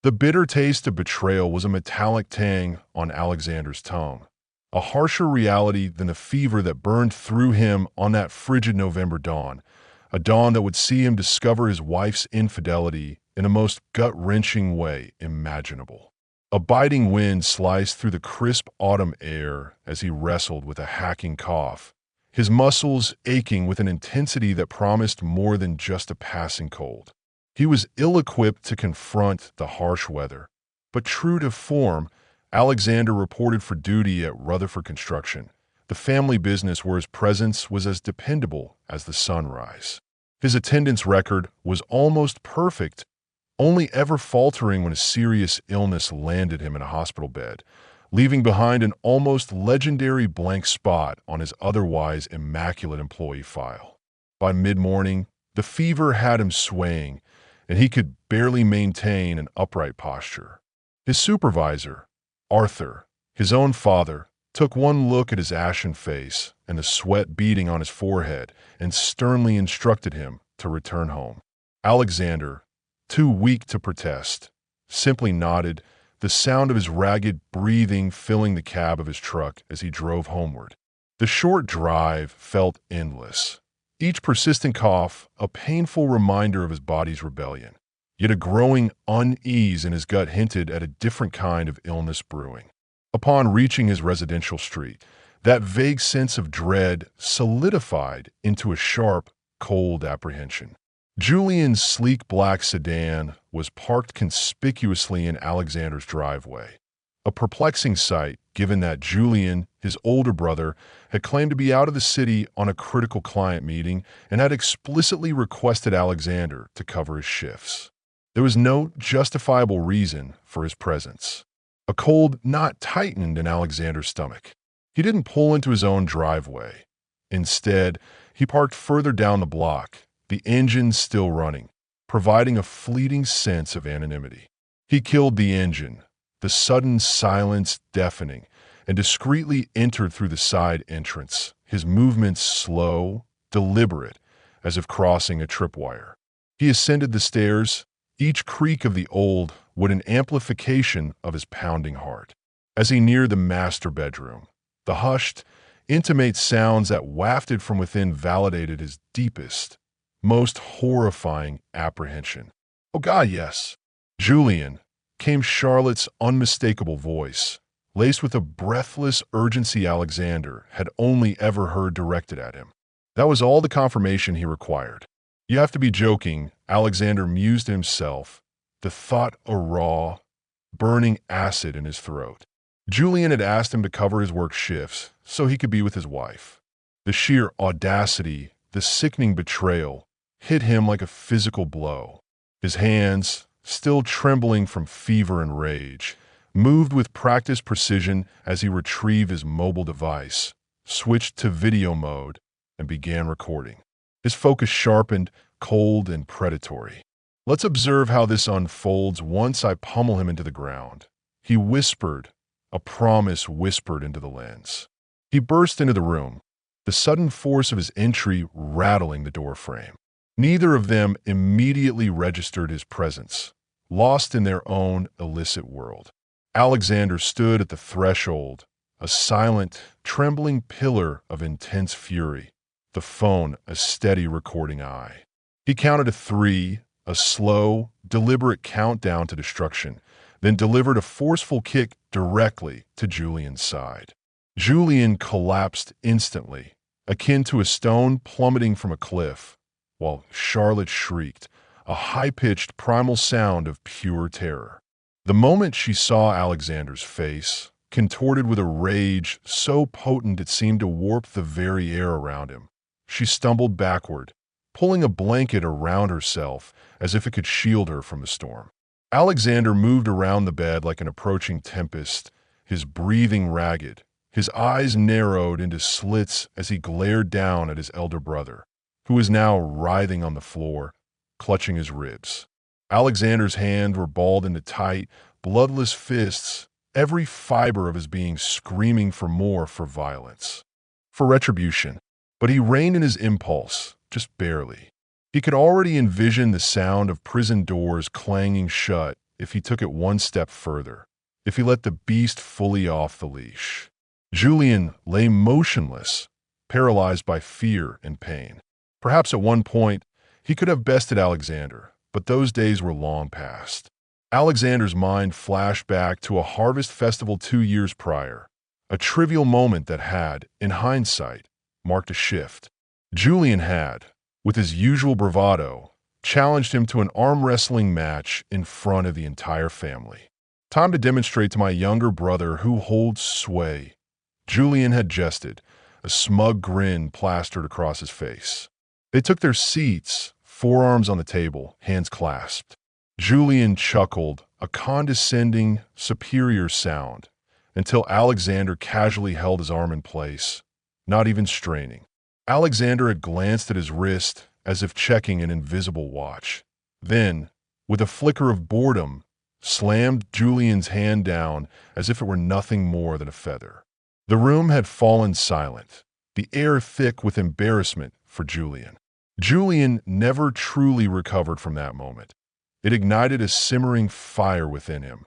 The bitter taste of betrayal was a metallic tang on Alexander's tongue, a harsher reality than the fever that burned through him on that frigid November dawn, a dawn that would see him discover his wife's infidelity in the most gut-wrenching way imaginable. A biting wind sliced through the crisp autumn air as he wrestled with a hacking cough, his muscles aching with an intensity that promised more than just a passing cold. He was ill-equipped to confront the harsh weather, but true to form, Alexander reported for duty at Rutherford Construction, the family business where his presence was as dependable as the sunrise. His attendance record was almost perfect, only ever faltering when a serious illness landed him in a hospital bed, leaving behind an almost legendary blank spot on his otherwise immaculate employee file. By mid-morning, the fever had him swaying, and he could barely maintain an upright posture. His supervisor, Arthur, his own father, took one look at his ashen face and the sweat beading on his forehead and sternly instructed him to return home. Alexander, too weak to protest, simply nodded, the sound of his ragged breathing filling the cab of his truck as he drove homeward. The short drive felt endless, each persistent cough a painful reminder of his body's rebellion. Yet a growing unease in his gut hinted at a different kind of illness brewing. Upon reaching his residential street, that vague sense of dread solidified into a sharp, cold apprehension. Julian's sleek black sedan was parked conspicuously in Alexander's driveway, a perplexing sight given that Julian, his older brother, had claimed to be out of the city on a critical client meeting and had explicitly requested Alexander to cover his shifts. There was no justifiable reason for his presence. A cold knot tightened in Alexander's stomach. He didn't pull into his own driveway. Instead, he parked further down the block, the engine still running, providing a fleeting sense of anonymity. He killed the engine, the sudden silence deafening, and discreetly entered through the side entrance, his movements slow, deliberate, as if crossing a tripwire. He ascended the stairs, each creak of the old would an amplification of his pounding heart. As he neared the master bedroom, the hushed, intimate sounds that wafted from within validated his deepest, most horrifying apprehension. "Oh God, yes." "Julian," came Charlotte's unmistakable voice, laced with a breathless urgency Alexander had only ever heard directed at him. That was all the confirmation he required. "You have to be joking," Alexander mused to himself, the thought a raw, burning acid in his throat. Julian had asked him to cover his work shifts so he could be with his wife. The sheer audacity, the sickening betrayal, hit him like a physical blow. His hands, still trembling from fever and rage, moved with practiced precision as he retrieved his mobile device, switched to video mode, and began recording. His focus sharpened, cold and predatory. "Let's observe how this unfolds once I pummel him into the ground," he whispered, a promise whispered into the lens. He burst into the room, the sudden force of his entry rattling the doorframe. Neither of them immediately registered his presence, lost in their own illicit world. Alexander stood at the threshold, a silent, trembling pillar of intense fury, the phone a steady recording eye. He counted to 3, a slow, deliberate countdown to destruction, then delivered a forceful kick directly to Julian's side. Julian collapsed instantly, akin to a stone plummeting from a cliff, while Charlotte shrieked, a high-pitched primal sound of pure terror. The moment she saw Alexander's face, contorted with a rage so potent it seemed to warp the very air around him, she stumbled backward, pulling a blanket around herself as if it could shield her from the storm. Alexander moved around the bed like an approaching tempest, his breathing ragged, his eyes narrowed into slits as he glared down at his elder brother, who was now writhing on the floor, clutching his ribs. Alexander's hands were balled into tight, bloodless fists, every fiber of his being screaming for more, for violence, for retribution. But he reined in his impulse, just barely. He could already envision the sound of prison doors clanging shut if he took it one step further, if he let the beast fully off the leash. Julian lay motionless, paralyzed by fear and pain. Perhaps at one point, he could have bested Alexander, but those days were long past. Alexander's mind flashed back to a harvest festival 2 years prior, a trivial moment that had, in hindsight, marked a shift. Julian had, with his usual bravado, challenged him to an arm wrestling match in front of the entire family. Time to demonstrate to my younger brother who holds sway. Julian had jested, a smug grin plastered across his face. They took their seats, forearms on the table, hands clasped. Julian chuckled, a condescending, superior sound, until Alexander casually held his arm in place, not even straining. Alexander had glanced at his wrist as if checking an invisible watch. Then, with a flicker of boredom, slammed Julian's hand down as if it were nothing more than a feather. The room had fallen silent, the air thick with embarrassment for Julian. Julian never truly recovered from that moment. It ignited a simmering fire within him,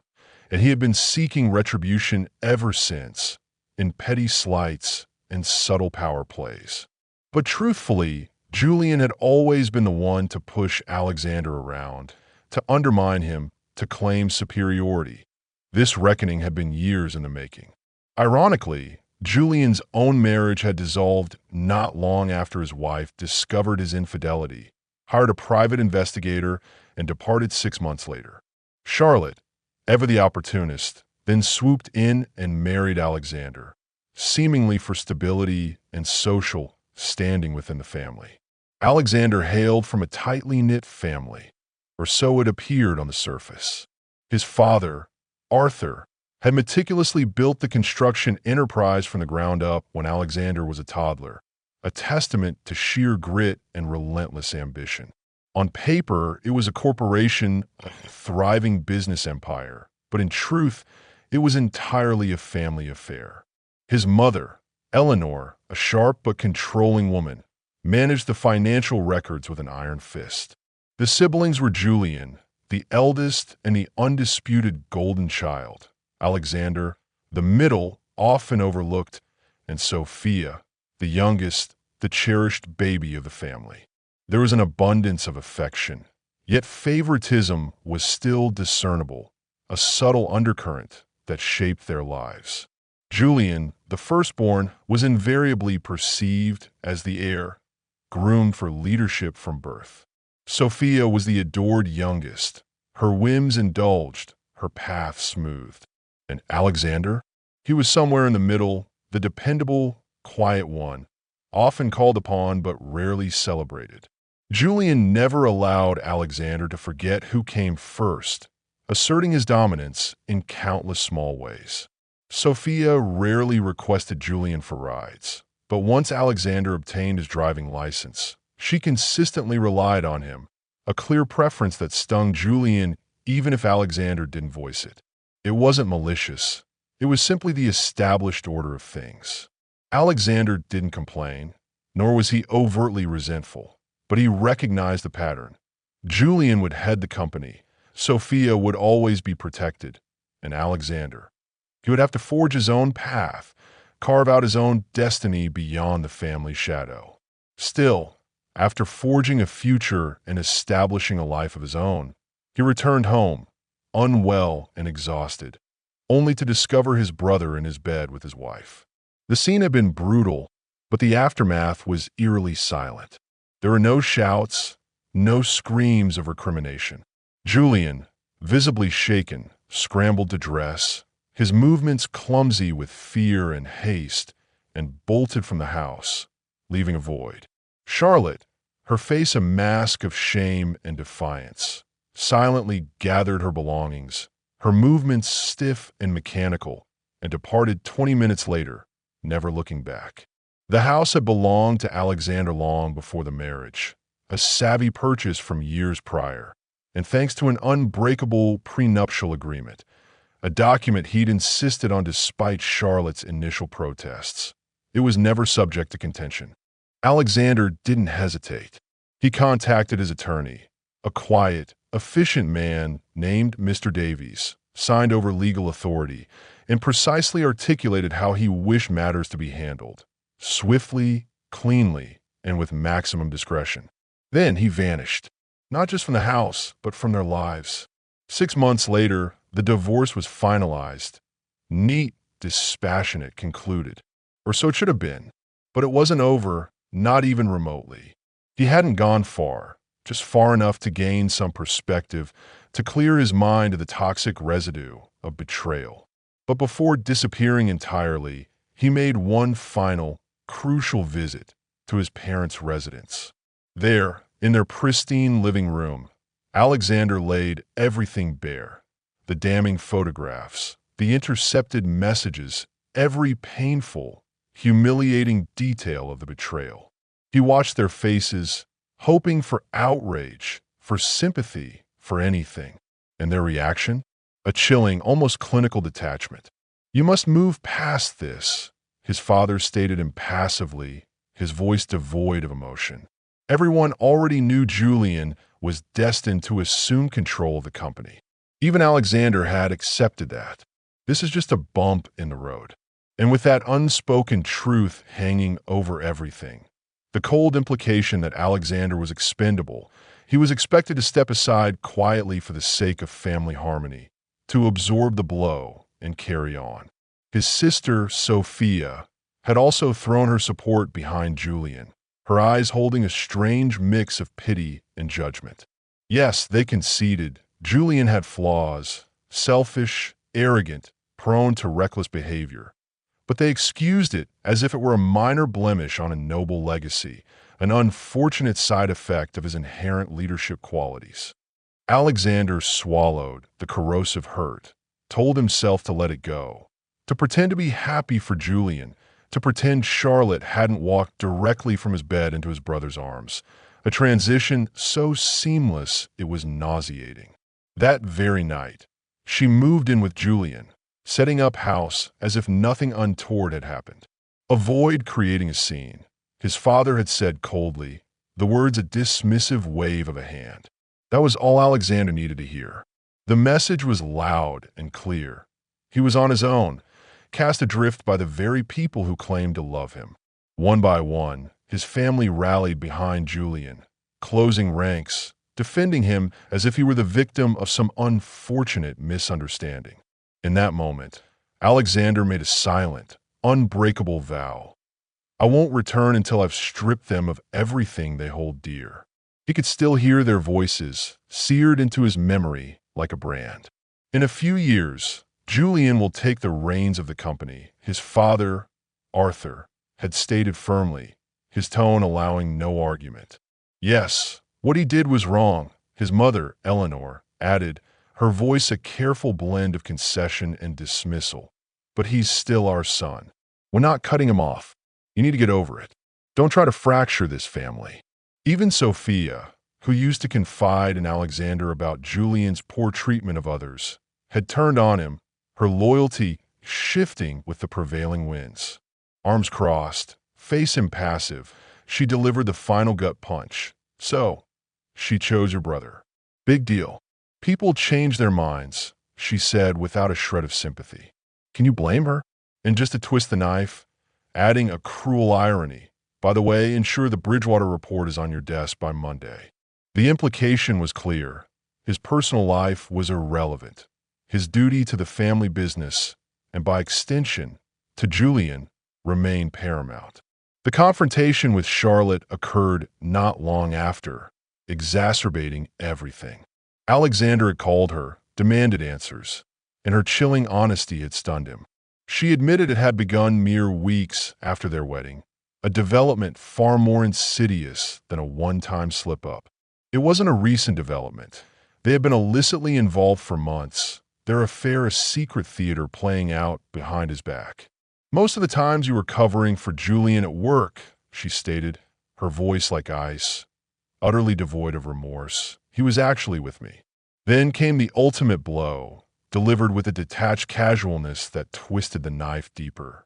and he had been seeking retribution ever since, in petty slights and subtle power plays. But truthfully, Julian had always been the one to push Alexander around, to undermine him, to claim superiority. This reckoning had been years in the making. Ironically, Julian's own marriage had dissolved not long after his wife discovered his infidelity, hired a private investigator, and departed 6 months later. Charlotte, ever the opportunist, then swooped in and married Alexander, seemingly for stability and social standing within the family. Alexander hailed from a tightly knit family, or so it appeared on the surface. His father, Arthur, had meticulously built the construction enterprise from the ground up when Alexander was a toddler, a testament to sheer grit and relentless ambition. On paper, it was a corporation, a thriving business empire, but in truth, it was entirely a family affair. His mother, Eleanor, a sharp but controlling woman, managed the financial records with an iron fist. The siblings were Julian, the eldest and the undisputed golden child, Alexander, the middle, often overlooked, and Sophia, the youngest, the cherished baby of the family. There was an abundance of affection, yet favoritism was still discernible, a subtle undercurrent that shaped their lives. Julian, the firstborn, was invariably perceived as the heir, groomed for leadership from birth. Sophia was the adored youngest, her whims indulged, her path smoothed. And Alexander? He was somewhere in the middle, the dependable, quiet one, often called upon but rarely celebrated. Julian never allowed Alexander to forget who came first, asserting his dominance in countless small ways. Sophia rarely requested Julian for rides, but once Alexander obtained his driving license, she consistently relied on him, a clear preference that stung Julian even if Alexander didn't voice it. It wasn't malicious. It was simply the established order of things. Alexander didn't complain, nor was he overtly resentful, but he recognized the pattern. Julian would head the company, Sophia would always be protected, and Alexander, he would have to forge his own path, carve out his own destiny beyond the family shadow. Still, after forging a future and establishing a life of his own, he returned home, unwell and exhausted, only to discover his brother in his bed with his wife. The scene had been brutal, but the aftermath was eerily silent. There were no shouts, no screams of recrimination. Julian, visibly shaken, scrambled to dress, his movements clumsy with fear and haste, and bolted from the house, leaving a void. Charlotte, her face a mask of shame and defiance, silently gathered her belongings, her movements stiff and mechanical, and departed 20 minutes later, never looking back. The house had belonged to Alexander long before the marriage, a savvy purchase from years prior, and thanks to an unbreakable prenuptial agreement, a document he'd insisted on despite Charlotte's initial protests. It was never subject to contention. Alexander didn't hesitate. He contacted his attorney, a quiet, efficient man named Mr. Davies signed over legal authority and precisely articulated how he wished matters to be handled, swiftly, cleanly, and with maximum discretion. Then he vanished, not just from the house, but from their lives. 6 months later, the divorce was finalized. Neat, dispassionate, concluded. Or so it should have been. But it wasn't over, not even remotely. He hadn't gone far, just far enough to gain some perspective, to clear his mind of the toxic residue of betrayal. But before disappearing entirely, he made one final, crucial visit to his parents' residence. There, in their pristine living room, Alexander laid everything bare. The damning photographs, the intercepted messages, every painful, humiliating detail of the betrayal. He watched their faces, hoping for outrage, for sympathy, for anything. And their reaction? A chilling, almost clinical detachment. "You must move past this," his father stated impassively, his voice devoid of emotion. Everyone already knew Julian was destined to assume control of the company. Even Alexander had accepted that. This is just a bump in the road. And with that unspoken truth hanging over everything, the cold implication that Alexander was expendable, he was expected to step aside quietly for the sake of family harmony, to absorb the blow and carry on. His sister, Sophia, had also thrown her support behind Julian, her eyes holding a strange mix of pity and judgment. Yes, they conceded. Julian had flaws, selfish, arrogant, prone to reckless behavior. But they excused it as if it were a minor blemish on a noble legacy, an unfortunate side effect of his inherent leadership qualities. Alexander swallowed the corrosive hurt, told himself to let it go, to pretend to be happy for Julian, to pretend Charlotte hadn't walked directly from his bed into his brother's arms, a transition so seamless it was nauseating. That very night, she moved in with Julian, setting up house as if nothing untoward had happened. "Avoid creating a scene," his father had said coldly, the words a dismissive wave of a hand. That was all Alexander needed to hear. The message was loud and clear. He was on his own, cast adrift by the very people who claimed to love him. One by one, his family rallied behind Julian, closing ranks, defending him as if he were the victim of some unfortunate misunderstanding. In that moment, Alexander made a silent, unbreakable vow. "I won't return until I've stripped them of everything they hold dear." He could still hear their voices, seared into his memory like a brand. In a few years, Julian will take the reins of the company, his father, Arthur, had stated firmly, his tone allowing no argument. Yes, what he did was wrong, his mother, Eleanor, added, her voice a careful blend of concession and dismissal. But he's still our son. We're not cutting him off. You need to get over it. Don't try to fracture this family. Even Sophia, who used to confide in Alexander about Julian's poor treatment of others, had turned on him, her loyalty shifting with the prevailing winds. Arms crossed, face impassive, she delivered the final gut punch. "So, she chose your brother. Big deal. People change their minds," she said without a shred of sympathy. "Can you blame her?" And just to twist the knife, adding a cruel irony, "By the way, ensure the Bridgewater report is on your desk by Monday." The implication was clear. His personal life was irrelevant. His duty to the family business, and by extension, to Julian, remained paramount. The confrontation with Charlotte occurred not long after, exacerbating everything. Alexander had called her, demanded answers, and her chilling honesty had stunned him. She admitted it had begun mere weeks after their wedding, a development far more insidious than a one-time slip-up. It wasn't a recent development. They had been illicitly involved for months, their affair a secret theater playing out behind his back. "Most of the times you were covering for Julian at work," she stated, her voice like ice, utterly devoid of remorse. "He was actually with me." Then came the ultimate blow, delivered with a detached casualness that twisted the knife deeper.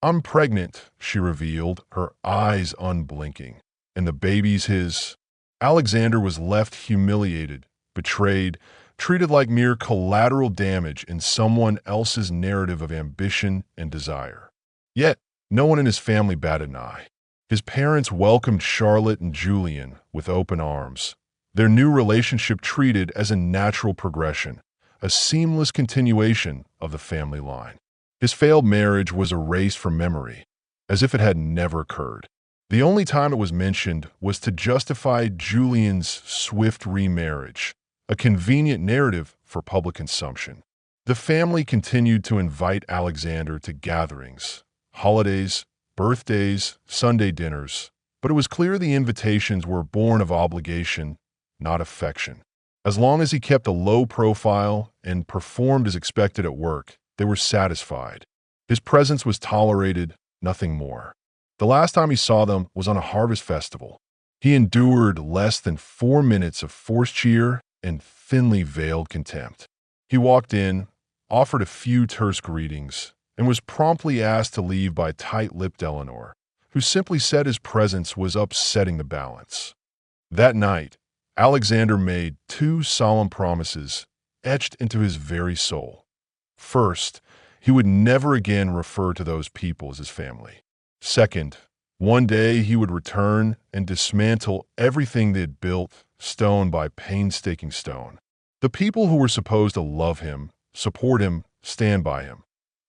"I'm pregnant," she revealed, her eyes unblinking. "And the baby's his." Alexander was left humiliated, betrayed, treated like mere collateral damage in someone else's narrative of ambition and desire. Yet, no one in his family batted an eye. His parents welcomed Charlotte and Julian with open arms, their new relationship treated as a natural progression, a seamless continuation of the family line. His failed marriage was erased from memory, as if it had never occurred. The only time it was mentioned was to justify Julian's swift remarriage, a convenient narrative for public consumption. The family continued to invite Alexander to gatherings, holidays, birthdays, Sunday dinners, but it was clear the invitations were born of obligation, not affection. As long as he kept a low profile and performed as expected at work, they were satisfied. His presence was tolerated, nothing more. The last time he saw them was on a harvest festival. He endured less than 4 minutes of forced cheer and thinly veiled contempt. He walked in, offered a few terse greetings, and was promptly asked to leave by tight-lipped Eleanor, who simply said his presence was upsetting the balance. That night, Alexander made 2 solemn promises etched into his very soul. First, he would never again refer to those people as his family. Second, one day he would return and dismantle everything they had built stone by painstaking stone. The people who were supposed to love him, support him, stand by him.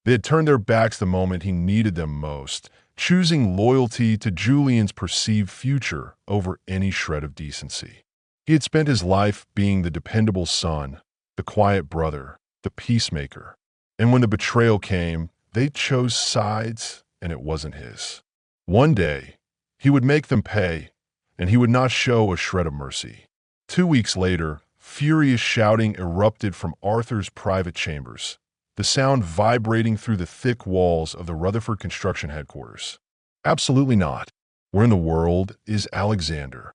They had turned their backs the moment he needed them most, choosing loyalty to Julian's perceived future over any shred of decency. He had spent his life being the dependable son, the quiet brother, the peacemaker. And when the betrayal came, they chose sides, and it wasn't his. One day, he would make them pay, and he would not show a shred of mercy. 2 weeks later, furious shouting erupted from Arthur's private chambers, the sound vibrating through the thick walls of the Rutherford construction headquarters. Absolutely not. Where in the world is Alexander?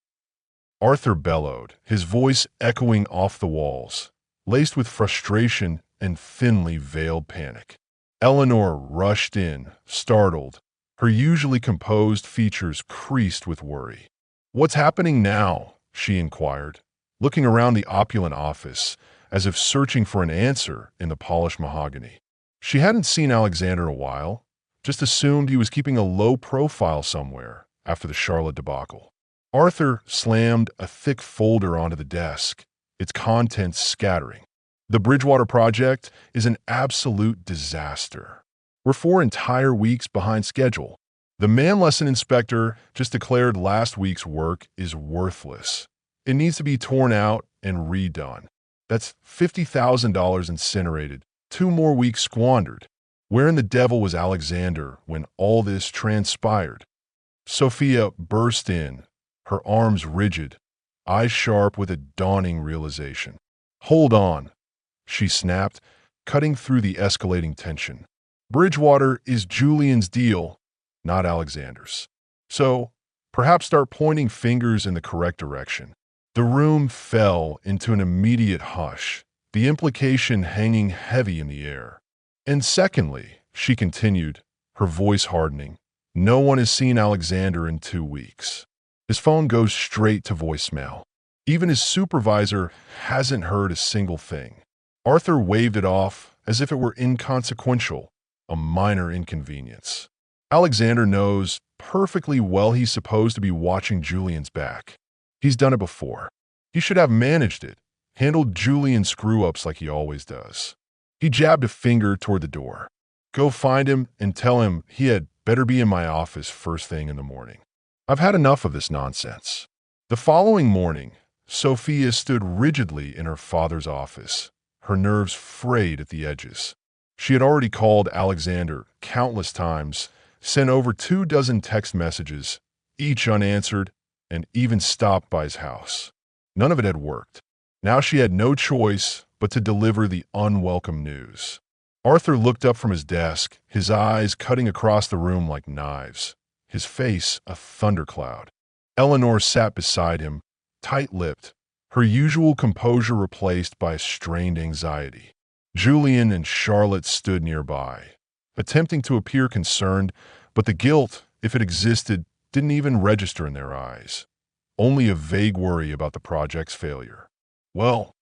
Arthur bellowed, his voice echoing off the walls, laced with frustration and thinly veiled panic. Eleanor rushed in, startled, her usually composed features creased with worry. "What's happening now?" she inquired, looking around the opulent office, as if searching for an answer in the polished mahogany. She hadn't seen Alexander in a while, just assumed he was keeping a low profile somewhere after the Charlotte debacle. Arthur slammed a thick folder onto the desk, its contents scattering. "The Bridgewater project is an absolute disaster. We're 4 entire weeks behind schedule. The man lesson inspector just declared last week's work is worthless. It needs to be torn out and redone. That's $50,000 incinerated, 2 more weeks squandered. Where in the devil was Alexander when all this transpired?" Sophia burst in, her arms rigid, eyes sharp with a dawning realization. "Hold on," she snapped, cutting through the escalating tension. "Bridgewater is Julian's deal, not Alexander's. So, perhaps start pointing fingers in the correct direction." The room fell into an immediate hush, the implication hanging heavy in the air. "And secondly," she continued, her voice hardening, "no one has seen Alexander in 2 weeks. His phone goes straight to voicemail. Even his supervisor hasn't heard a single thing." Arthur waved it off as if it were inconsequential, a minor inconvenience. "Alexander knows perfectly well he's supposed to be watching Julian's back. He's done it before. He should have managed it, handled Julian's screw-ups like he always does." He jabbed a finger toward the door. "Go find him and tell him he had better be in my office first thing in the morning. I've had enough of this nonsense." The following morning, Sophia stood rigidly in her father's office, her nerves frayed at the edges. She had already called Alexander countless times, sent over 24 text messages, each unanswered, and even stopped by his house. None of it had worked. Now she had no choice but to deliver the unwelcome news. Arthur looked up from his desk, his eyes cutting across the room like knives, his face a thundercloud. Eleanor sat beside him, tight-lipped, her usual composure replaced by strained anxiety. Julian and Charlotte stood nearby, attempting to appear concerned, but the guilt, if it existed, didn't even register in their eyes. Only a vague worry about the project's failure. "Well,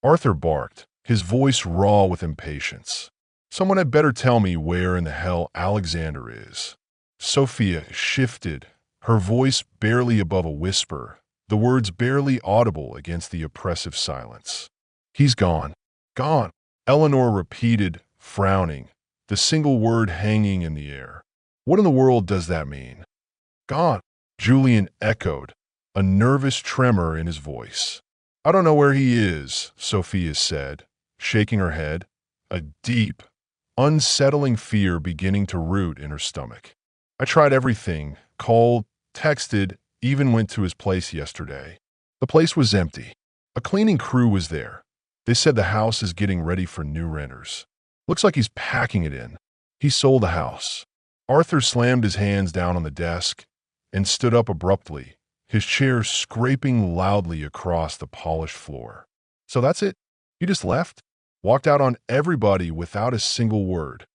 Arthur barked, his voice raw with impatience. Someone had better tell me where in the hell Alexander is. Sophia shifted, her voice barely above a whisper, the words barely audible against the oppressive silence. He's gone. Gone. Eleanor repeated, frowning, the single word hanging in the air. What in the world does that mean? Gone. Julian echoed, a nervous tremor in his voice. I don't know where he is, Sophia said, shaking her head, a deep, unsettling fear beginning to root in her stomach. I tried everything, called, texted, even went to his place yesterday. The place was empty. A cleaning crew was there. They said the house is getting ready for new renters. Looks like he's packing it in. He sold the house. Arthur slammed his hands down on the desk and stood up abruptly, his chair scraping loudly across the polished floor. So that's it? You just left? Walked out on everybody without a single word.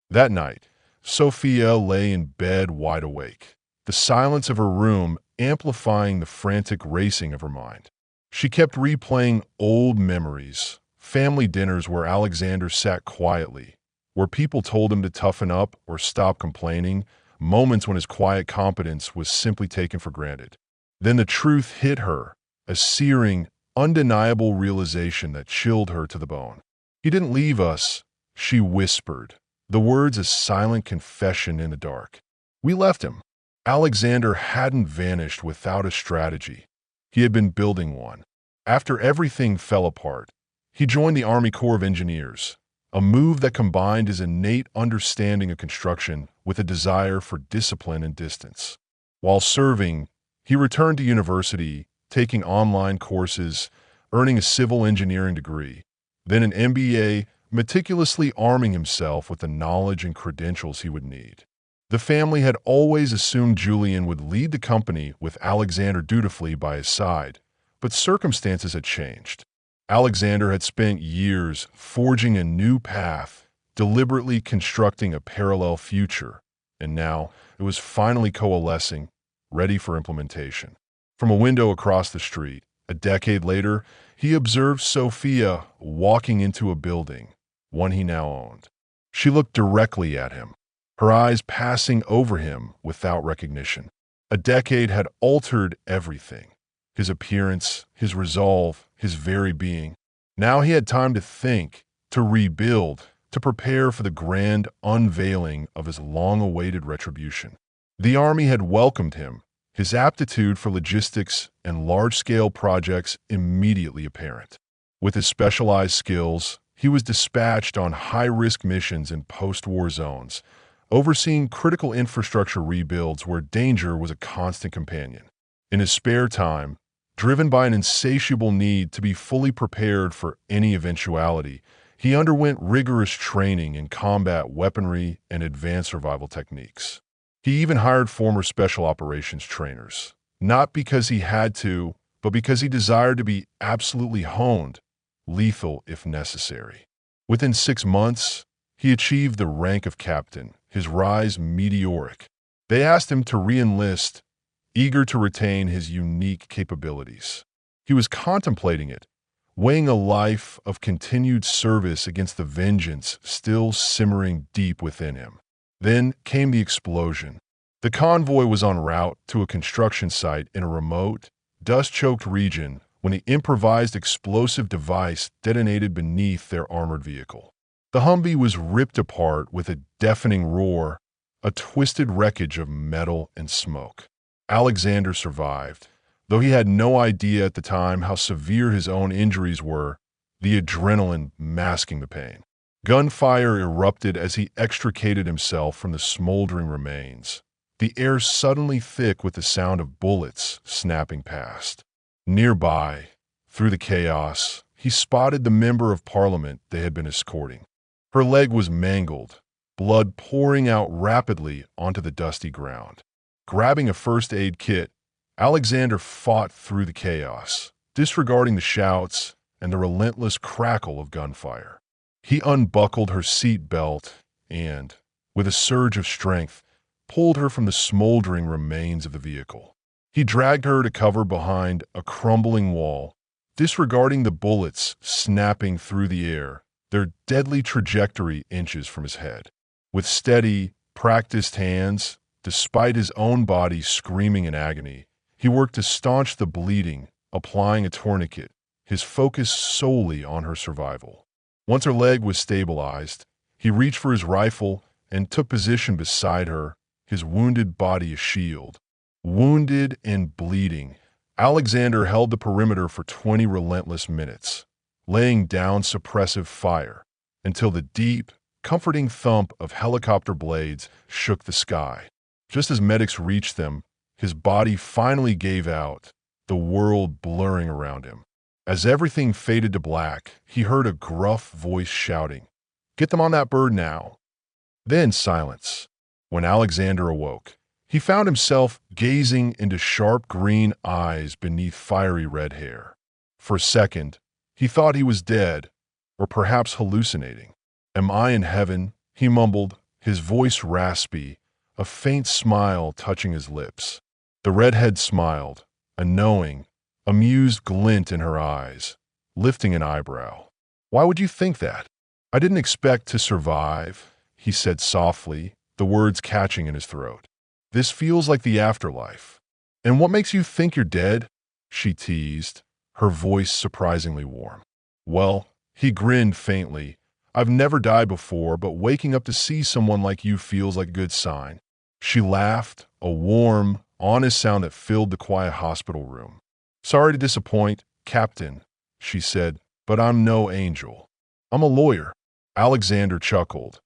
That night, Sophia lay in bed wide awake, the silence of her room amplifying the frantic racing of her mind. She kept replaying old memories, family dinners where Alexander sat quietly, where people told him to toughen up or stop complaining, moments when his quiet competence was simply taken for granted. Then the truth hit her, a searing, undeniable realization that chilled her to the bone. He didn't leave us, she whispered, the words a silent confession in the dark. We left him. Alexander hadn't vanished without a strategy. He had been building one. After everything fell apart, he joined the Army Corps of Engineers, a move that combined his innate understanding of construction with a desire for discipline and distance. While serving, he returned to university, taking online courses, earning a civil engineering degree, then an MBA, meticulously arming himself with the knowledge and credentials he would need. The family had always assumed Julian would lead the company with Alexander dutifully by his side, but circumstances had changed. Alexander had spent years forging a new path, deliberately constructing a parallel future, and now it was finally coalescing, ready for implementation. From a window across the street, a decade later, he observed Sophia walking into a building, one he now owned. She looked directly at him, her eyes passing over him without recognition. A decade had altered everything. His appearance, his resolve, his very being. Now he had time to think, to rebuild, to prepare for the grand unveiling of his long-awaited retribution. The Army had welcomed him, his aptitude for logistics and large-scale projects immediately apparent. With his specialized skills, he was dispatched on high-risk missions in post-war zones, overseeing critical infrastructure rebuilds where danger was a constant companion. In his spare time, driven by an insatiable need to be fully prepared for any eventuality, he underwent rigorous training in combat weaponry and advanced survival techniques. He even hired former special operations trainers, not because he had to, but because he desired to be absolutely honed, lethal if necessary. Within 6 months, he achieved the rank of captain, his rise meteoric. They asked him to re-enlist, eager to retain his unique capabilities. He was contemplating it, weighing a life of continued service against the vengeance still simmering deep within him. Then came the explosion. The convoy was en route to a construction site in a remote, dust-choked region when the improvised explosive device detonated beneath their armored vehicle. The Humvee was ripped apart with a deafening roar, a twisted wreckage of metal and smoke. Alexander survived, though he had no idea at the time how severe his own injuries were, the adrenaline masking the pain. Gunfire erupted as he extricated himself from the smoldering remains, the air suddenly thick with the sound of bullets snapping past. Nearby, through the chaos, he spotted the member of parliament they had been escorting. Her leg was mangled, blood pouring out rapidly onto the dusty ground. Grabbing a first aid kit, Alexander fought through the chaos, disregarding the shouts and the relentless crackle of gunfire. He unbuckled her seat belt and, with a surge of strength, pulled her from the smoldering remains of the vehicle. He dragged her to cover behind a crumbling wall, disregarding the bullets snapping through the air, their deadly trajectory inches from his head. With steady, practiced hands, despite his own body screaming in agony, he worked to staunch the bleeding, applying a tourniquet, his focus solely on her survival. Once her leg was stabilized, he reached for his rifle and took position beside her, his wounded body a shield. Wounded and bleeding, Alexander held the perimeter for 20 relentless minutes, laying down suppressive fire until the deep, comforting thump of helicopter blades shook the sky. Just as medics reached them, his body finally gave out, the world blurring around him. As everything faded to black, he heard a gruff voice shouting, "Get them on that bird now." Then silence. When Alexander awoke, he found himself gazing into sharp green eyes beneath fiery red hair. For a second, he thought he was dead, or perhaps hallucinating. "Am I in heaven?" he mumbled, his voice raspy, a faint smile touching his lips. The redhead smiled, a knowing, amused glint in her eyes, lifting an eyebrow. "Why would you think that?" "I didn't expect to survive," he said softly, the words catching in his throat. "This feels like the afterlife." "And what makes you think you're dead?" she teased, her voice surprisingly warm. "Well," he grinned faintly, "I've never died before, but waking up to see someone like you feels like a good sign." She laughed, a warm, honest sound that filled the quiet hospital room. "Sorry to disappoint, Captain," she said, "but I'm no angel. I'm a lawyer." Alexander chuckled,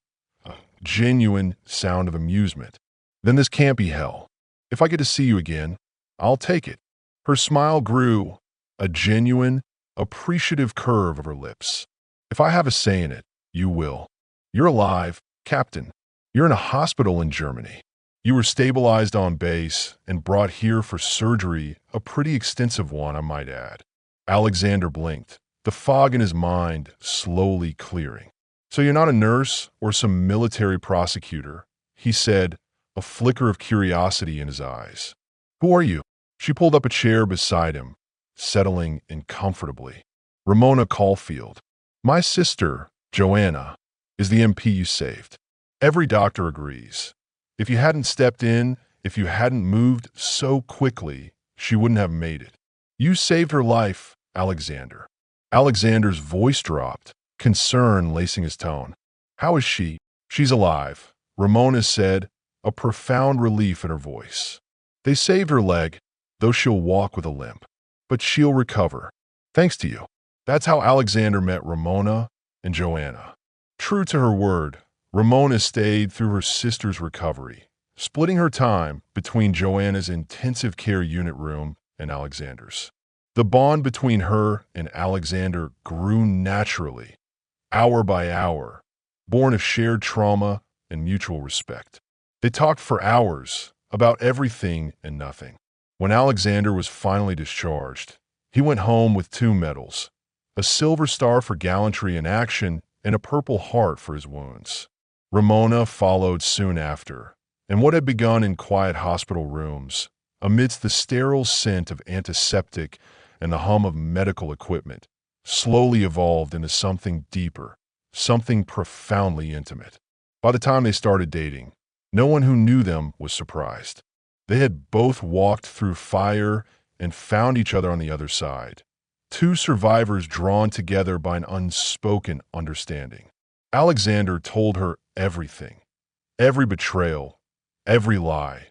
a genuine sound of amusement. "Then this can't be hell. If I get to see you again, I'll take it." Her smile grew, a genuine, appreciative curve of her lips. "If I have a say in it, you will. You're alive, Captain. You're in a hospital in Germany. You were stabilized on base and brought here for surgery, a pretty extensive one, I might add." Alexander blinked, the fog in his mind slowly clearing. "So you're not a nurse or some military prosecutor," he said, a flicker of curiosity in his eyes. "Who are you?" She pulled up a chair beside him, settling in comfortably. "Ramona Caulfield. My sister, Joanna, is the MP you saved. Every doctor agrees. If you hadn't stepped in, if you hadn't moved so quickly, she wouldn't have made it. You saved her life, Alexander." Alexander's voice dropped, concern lacing his tone. "How is she?" "She's alive," Ramona said, a profound relief in her voice. "They saved her leg, though she'll walk with a limp. But she'll recover. Thanks to you." That's how Alexander met Ramona and Joanna. True to her word, Ramona stayed through her sister's recovery, splitting her time between Joanna's intensive care unit room and Alexander's. The bond between her and Alexander grew naturally, hour by hour, born of shared trauma and mutual respect. They talked for hours about everything and nothing. When Alexander was finally discharged, he went home with 2 medals, a Silver Star for gallantry in action and a Purple Heart for his wounds. Ramona followed soon after, and what had begun in quiet hospital rooms, amidst the sterile scent of antiseptic and the hum of medical equipment, slowly evolved into something deeper, something profoundly intimate. By the time they started dating, no one who knew them was surprised. They had both walked through fire and found each other on the other side. 2 survivors drawn together by an unspoken understanding. Alexander told her everything, every betrayal, every lie,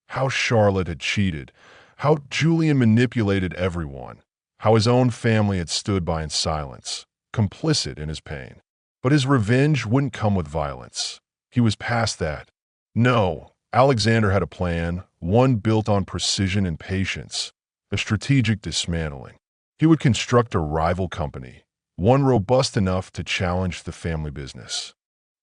how Charlotte had cheated, how Julian manipulated everyone, how his own family had stood by in silence, complicit in his pain. But his revenge wouldn't come with violence. He was past that. No, Alexander had a plan, one built on precision and patience, a strategic dismantling. He would construct a rival company, one robust enough to challenge the family business.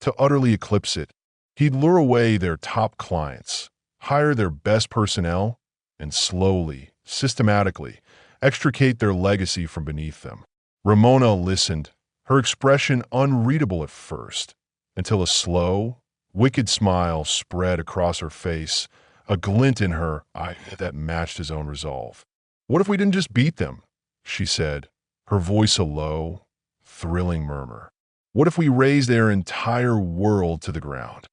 To utterly eclipse it, he'd lure away their top clients, hire their best personnel, and slowly, systematically, extricate their legacy from beneath them. Ramona listened, her expression unreadable at first, until a slow, wicked smile spread across her face, a glint in her eye that matched his own resolve. "What if we didn't just beat them?" she said, her voice a low, thrilling murmur. What if we razed their entire world to the ground?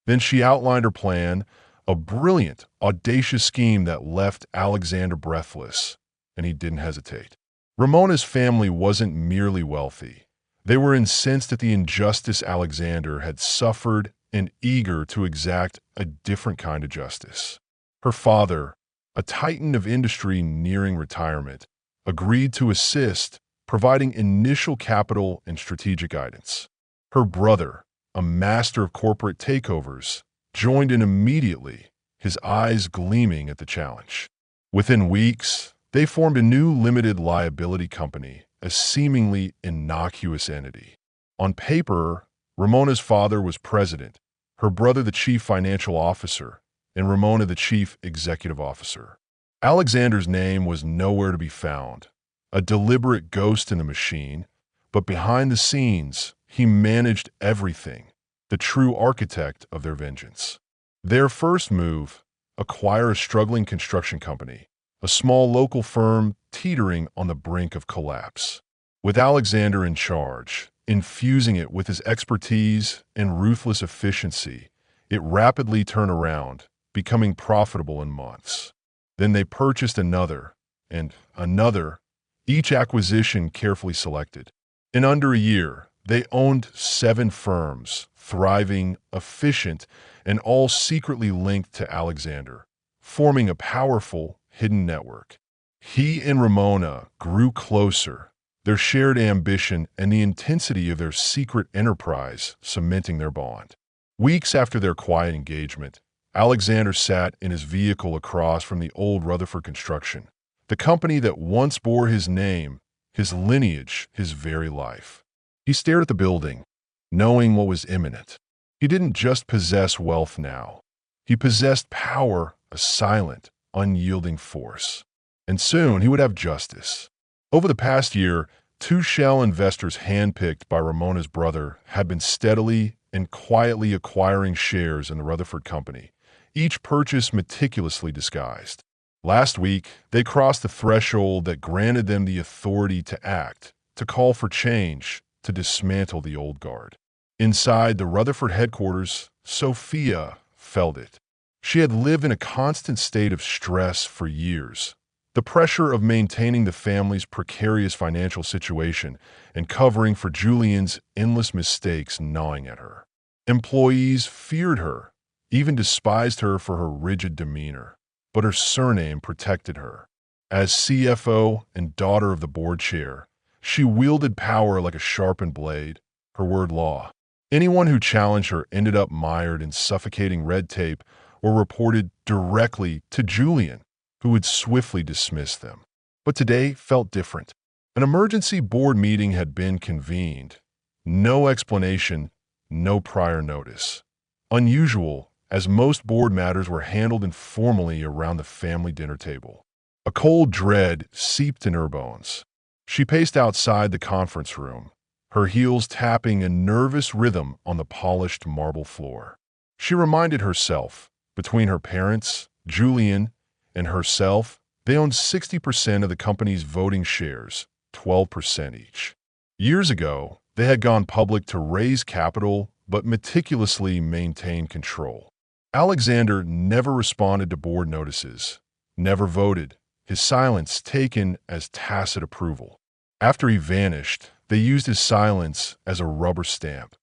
Then she outlined her plan, a brilliant, audacious scheme that left Alexander breathless, and he didn't hesitate. Ramona's family wasn't merely wealthy. They were incensed at the injustice Alexander had suffered and eager to exact a different kind of justice. Her father, a titan of industry nearing retirement, agreed to assist, providing initial capital and strategic guidance. Her brother, a master of corporate takeovers, joined in immediately, his eyes gleaming at the challenge. Within weeks, they formed a new limited liability company, a seemingly innocuous entity. On paper, Ramona's father was president, her brother the chief financial officer, and Ramona the chief executive officer. Alexander's name was nowhere to be found, a deliberate ghost in the machine, but behind the scenes, he managed everything, the true architect of their vengeance. Their first move, acquire a struggling construction company, a small local firm teetering on the brink of collapse. With Alexander in charge, infusing it with his expertise and ruthless efficiency, it rapidly turned around, becoming profitable in months. Then they purchased another, and another, each acquisition carefully selected. In under a year, they owned 7 firms, thriving, efficient, and all secretly linked to Alexander, forming a powerful, hidden network. He and Ramona grew closer, their shared ambition and the intensity of their secret enterprise cementing their bond. Weeks after their quiet engagement, Alexander sat in his vehicle across from the old Rutherford Construction, the company that once bore his name, his lineage, his very life. He stared at the building, knowing what was imminent. He didn't just possess wealth now. He possessed power, a silent, unyielding force. And soon he would have justice. Over the past year, 2 shell investors handpicked by Ramona's brother had been steadily and quietly acquiring shares in the Rutherford Company, each purchase meticulously disguised. Last week, they crossed the threshold that granted them the authority to act, to call for change, to dismantle the old guard. Inside the Rutherford headquarters, Sophia felt it. She had lived in a constant state of stress for years. The pressure of maintaining the family's precarious financial situation and covering for Julian's endless mistakes gnawing at her. Employees feared her, even despised her for her rigid demeanor, but her surname protected her. As CFO and daughter of the board chair, she wielded power like a sharpened blade, her word law. Anyone who challenged her ended up mired in suffocating red tape or reported directly to Julian, who would swiftly dismiss them. But today felt different. An emergency board meeting had been convened. No explanation, no prior notice. Unusual, as most board matters were handled informally around the family dinner table. A cold dread seeped in her bones. She paced outside the conference room, her heels tapping a nervous rhythm on the polished marble floor. She reminded herself, between her parents, Julian, and herself, they owned 60% of the company's voting shares, 12% each. Years ago, they had gone public to raise capital but meticulously maintain control. Alexander never responded to board notices, never voted, his silence taken as tacit approval. After he vanished, they used his silence as a rubber stamp.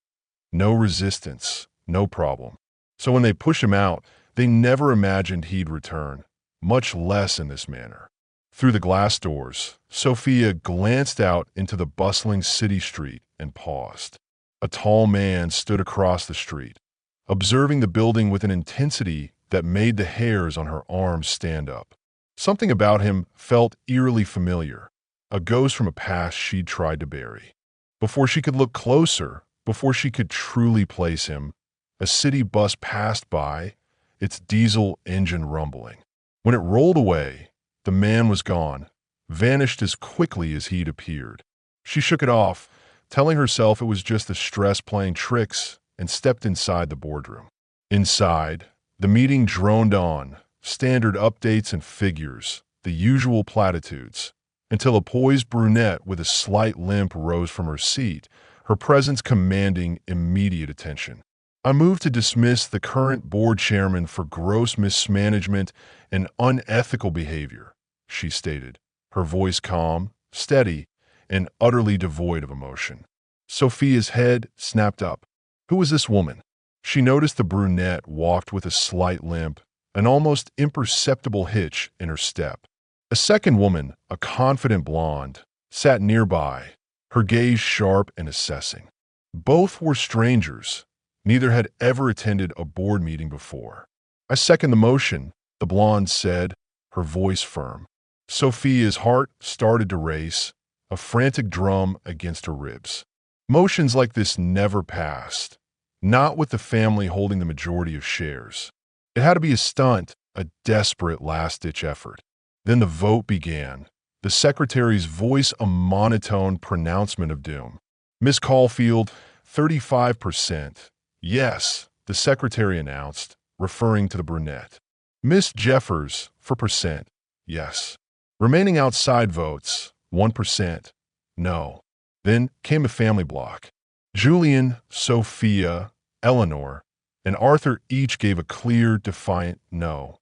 No resistance, no problem. So when they pushed him out, they never imagined he'd return, much less in this manner. Through the glass doors, Sophia glanced out into the bustling city street and paused. A tall man stood across the street, observing the building with an intensity that made the hairs on her arms stand up. Something about him felt eerily familiar, a ghost from a past she'd tried to bury. Before she could look closer, before she could truly place him, a city bus passed by, its diesel engine rumbling. When it rolled away, the man was gone, vanished as quickly as he'd appeared. She shook it off, telling herself it was just the stress playing tricks, and stepped inside the boardroom. Inside, the meeting droned on, standard updates and figures, the usual platitudes, until a poised brunette with a slight limp rose from her seat, her presence commanding immediate attention. "I move to dismiss the current board chairman for gross mismanagement and unethical behavior," she stated, her voice calm, steady, and utterly devoid of emotion. Sophia's head snapped up. Who was this woman? She noticed the brunette walked with a slight limp, an almost imperceptible hitch in her step. A second woman, a confident blonde, sat nearby, her gaze sharp and assessing. Both were strangers. Neither had ever attended a board meeting before. "I second the motion," the blonde said, her voice firm. Sophia's heart started to race, a frantic drum against her ribs. Motions like this never passed, not with the family holding the majority of shares. It had to be a stunt, a desperate last-ditch effort. Then the vote began, the secretary's voice a monotone pronouncement of doom. "Miss Caulfield, 35%. Yes," the secretary announced, referring to the brunette. "Miss Jeffers, 4%. Yes." Remaining outside votes, 1%. No. Then came a family block. Julian, Sophia, Eleanor, and Arthur each gave a clear, defiant no,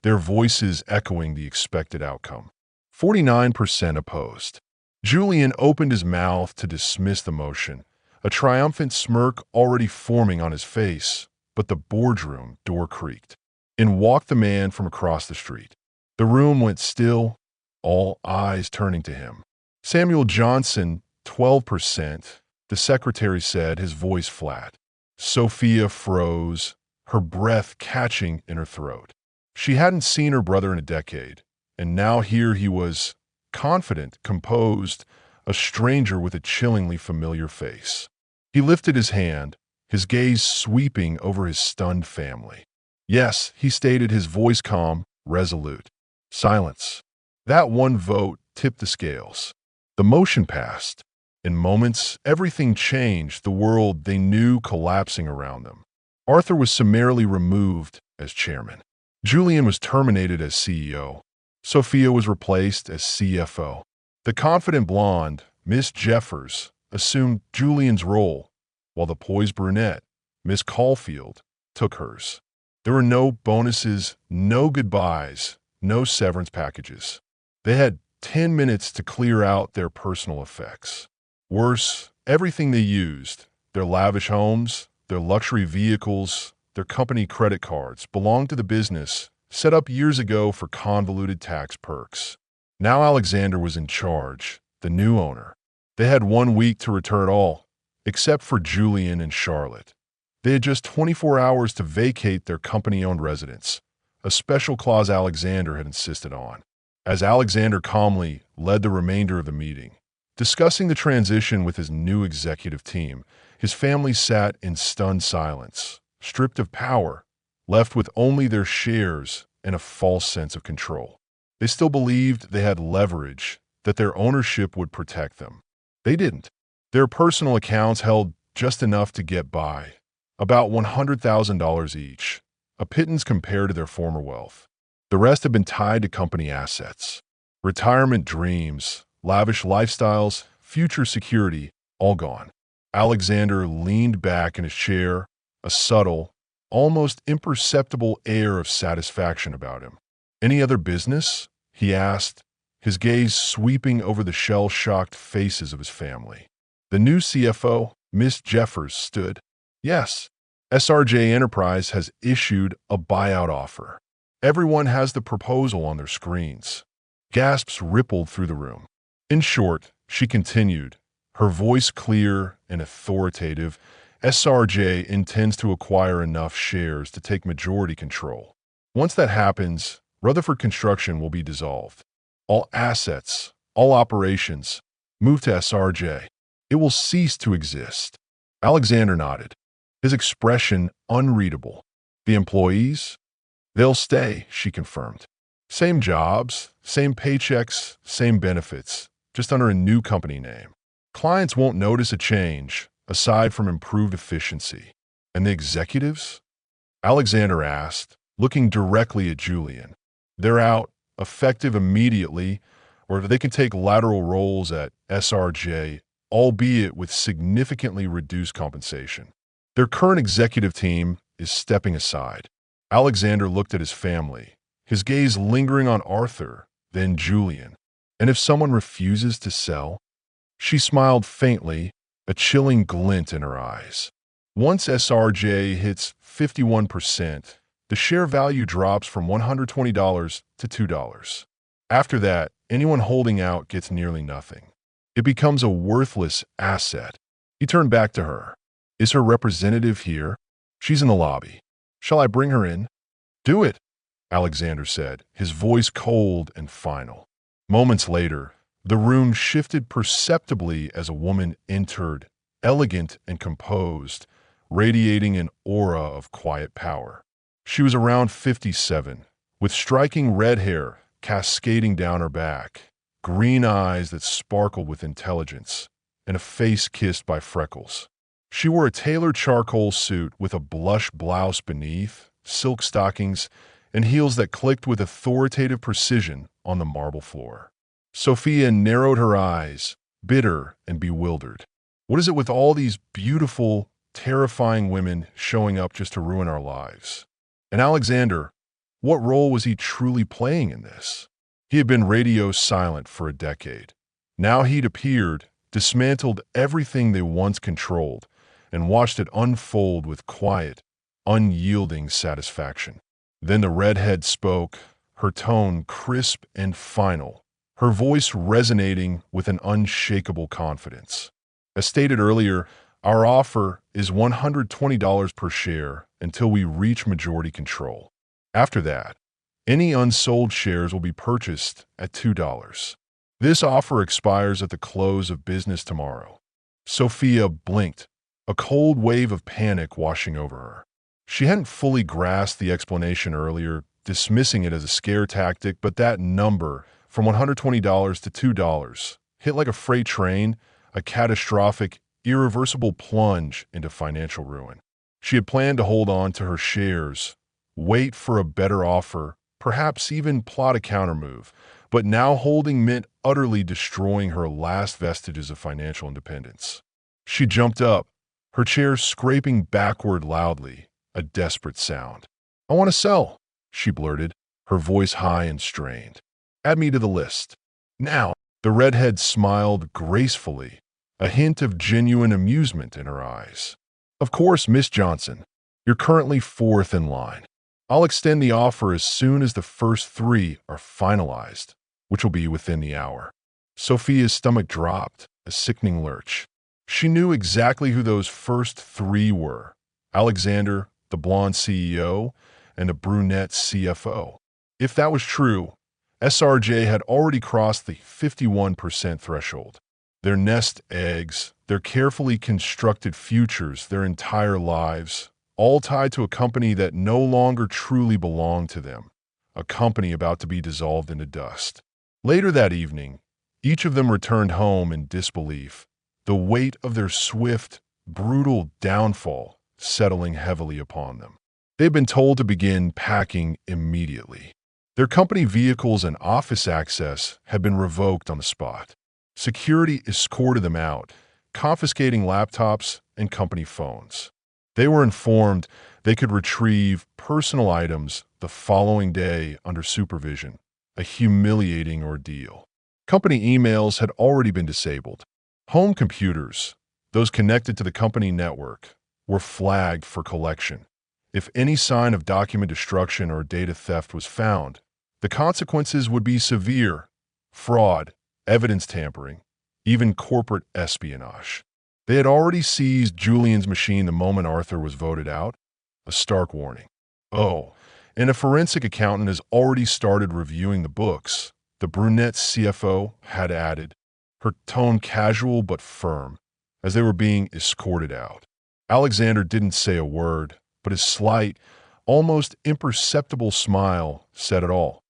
their voices echoing the expected outcome. 49% opposed. Julian opened his mouth to dismiss the motion, a triumphant smirk already forming on his face, but the boardroom door creaked. In walked the man from across the street. The room went still, all eyes turning to him. "Samuel Johnson, 12%, the secretary said, his voice flat. Sophia froze, her breath catching in her throat. She hadn't seen her brother in a decade, and now here he was, confident, composed, a stranger with a chillingly familiar face. He lifted his hand, his gaze sweeping over his stunned family. "Yes," he stated, his voice calm, resolute. Silence. That one vote tipped the scales. The motion passed. In moments, everything changed, the world they knew collapsing around them. Arthur was summarily removed as chairman. Julian was terminated as CEO. Sophia was replaced as CFO. The confident blonde, Miss Jeffers, assumed Julian's role, while the poised brunette, Miss Caulfield, took hers. There were no bonuses, no goodbyes, no severance packages. They had 10 minutes to clear out their personal effects. Worse, everything they used, their lavish homes, their luxury vehicles, their company credit cards, belonged to the business, set up years ago for convoluted tax perks. Now Alexander was in charge, the new owner. They had 1 week to return it all, except for Julian and Charlotte. They had just 24 hours to vacate their company-owned residence, a special clause Alexander had insisted on. As Alexander calmly led the remainder of the meeting, discussing the transition with his new executive team, his family sat in stunned silence, stripped of power, left with only their shares and a false sense of control. They still believed they had leverage, that their ownership would protect them. They didn't. Their personal accounts held just enough to get by, about $100,000 each, a pittance compared to their former wealth. The rest had been tied to company assets. Retirement dreams, lavish lifestyles, future security, all gone. Alexander leaned back in his chair, a subtle, almost imperceptible air of satisfaction about him. "Any other business?" he asked, his gaze sweeping over the shell-shocked faces of his family. The new CFO, Miss Jeffers, stood. "Yes, SRJ Enterprise has issued a buyout offer. Everyone has the proposal on their screens." Gasps rippled through the room. "In short," she continued, her voice clear and authoritative, "SRJ intends to acquire enough shares to take majority control. Once that happens, Rutherford Construction will be dissolved. All assets, all operations, move to SRJ. It will cease to exist." Alexander nodded, his expression unreadable. "The employees? They'll stay," she confirmed. "Same jobs, same paychecks, same benefits, just under a new company name. Clients won't notice a change, aside from improved efficiency." "And the executives?" Alexander asked, looking directly at Julian. "They're out, effective immediately, or they can take lateral roles at SRJ, albeit with significantly reduced compensation. Their current executive team is stepping aside. Alexander looked at his family, his gaze lingering on Arthur, then Julian. And if someone refuses to sell? She smiled faintly, a chilling glint in her eyes. Once SRJ hits 51%, the share value drops from $120 to $2. After that, anyone holding out gets nearly nothing. It becomes a worthless asset. He turned back to her. Is her representative here? She's in the lobby. Shall I bring her in? Do it, Alexander said, his voice cold and final. Moments later, the room shifted perceptibly as a woman entered, elegant and composed, radiating an aura of quiet power. She was around 57, with striking red hair cascading down her back, green eyes that sparkled with intelligence, and a face kissed by freckles. She wore a tailored charcoal suit with a blush blouse beneath, silk stockings, and heels that clicked with authoritative precision on the marble floor. Sophia narrowed her eyes, bitter and bewildered. What is it with all these beautiful, terrifying women showing up just to ruin our lives? And Alexander, what role was he truly playing in this? He had been radio silent for a decade. Now he'd appeared, dismantled everything they once controlled, and watched it unfold with quiet, unyielding satisfaction. Then the redhead spoke, her tone crisp and final, her voice resonating with an unshakable confidence. As stated earlier, our offer is $120 per share until we reach majority control. After that, any unsold shares will be purchased at $2. This offer expires at the close of business tomorrow. Sophia blinked, a cold wave of panic washing over her. She hadn't fully grasped the explanation earlier, dismissing it as a scare tactic, but that number, from $120 to $2, hit like a freight train, a catastrophic, irreversible plunge into financial ruin. She had planned to hold on to her shares, wait for a better offer, perhaps even plot a countermove, but now holding meant utterly destroying her last vestiges of financial independence. She jumped up, her chair scraping backward loudly, a desperate sound. I want to sell, she blurted, her voice high and strained. Add me to the list. Now, the redhead smiled gracefully, a hint of genuine amusement in her eyes. Of course, Miss Johnson, you're currently fourth in line. I'll extend the offer as soon as the first 3 are finalized, which will be within the hour. Sophia's stomach dropped, a sickening lurch. She knew exactly who those first 3 were: Alexander, the blonde CEO, and the brunette CFO. If that was true, SRJ had already crossed the 51% threshold. Their nest eggs, their carefully constructed futures, their entire lives, all tied to a company that no longer truly belonged to them, a company about to be dissolved into dust. Later that evening, each of them returned home in disbelief, the weight of their swift, brutal downfall settling heavily upon them. They had been told to begin packing immediately. Their company vehicles and office access had been revoked on the spot. Security escorted them out, confiscating laptops and company phones. They were informed they could retrieve personal items the following day under supervision, a humiliating ordeal. Company emails had already been disabled. Home computers, those connected to the company network, were flagged for collection. If any sign of document destruction or data theft was found, the consequences would be severe: fraud, evidence tampering, even corporate espionage. They had already seized Julian's machine the moment Arthur was voted out, a stark warning. Oh, and a forensic accountant has already started reviewing the books, the brunette CFO had added, her tone casual but firm, as they were being escorted out. Alexander didn't say a word, but his slight, almost imperceptible smile said it all.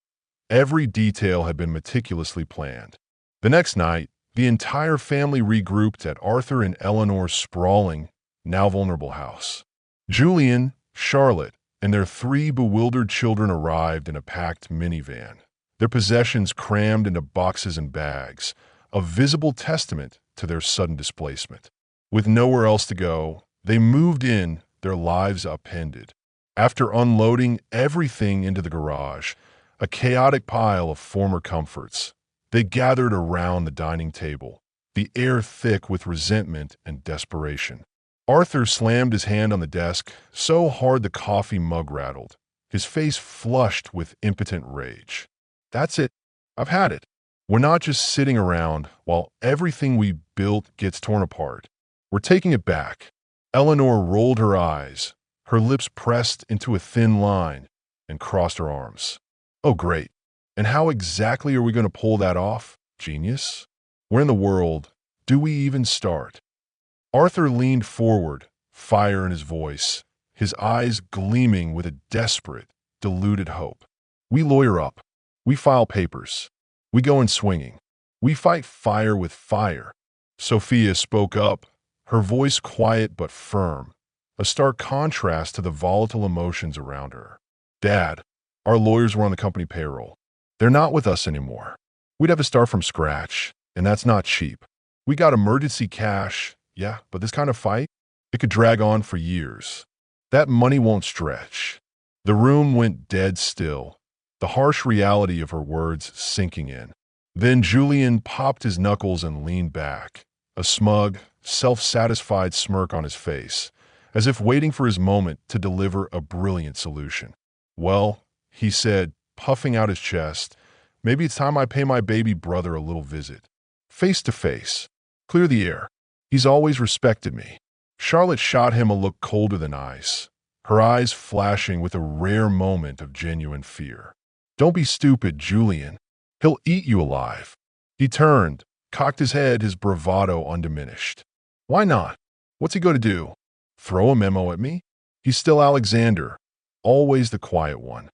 Every detail had been meticulously planned. The next night, the entire family regrouped at Arthur and Eleanor's sprawling, now vulnerable house. Julian, Charlotte, and their 3 bewildered children arrived in a packed minivan, their possessions crammed into boxes and bags, a visible testament to their sudden displacement. With nowhere else to go, they moved in, their lives upended. After unloading everything into the garage, a chaotic pile of former comforts, they gathered around the dining table, the air thick with resentment and desperation. Arthur slammed his hand on the desk so hard the coffee mug rattled, his face flushed with impotent rage. That's it. I've had it. We're not just sitting around while everything we built gets torn apart. We're taking it back. Eleanor rolled her eyes, her lips pressed into a thin line, and crossed her arms. Oh, great. And how exactly are we going to pull that off, genius? Where in the world do we even start? Arthur leaned forward, fire in his voice, his eyes gleaming with a desperate, deluded hope. We lawyer up. We file papers. We go in swinging. We fight fire with fire. Sophia spoke up, her voice quiet but firm, a stark contrast to the volatile emotions around her. Dad, our lawyers were on the company payroll. They're not with us anymore. We'd have to start from scratch, and that's not cheap. We got emergency cash, yeah, but this kind of fight, it could drag on for years. That money won't stretch. The room went dead still, the harsh reality of her words sinking in. Then Julian popped his knuckles and leaned back, a smug, self-satisfied smirk on his face, as if waiting for his moment to deliver a brilliant solution. Well, he said, puffing out his chest, maybe it's time I pay my baby brother a little visit. Face to face. Clear the air. He's always respected me. Charlotte shot him a look colder than ice, her eyes flashing with a rare moment of genuine fear. Don't be stupid, Julian. He'll eat you alive. He turned, cocked his head, his bravado undiminished. Why not? What's he going to do? Throw a memo at me? He's still Alexander, always the quiet one.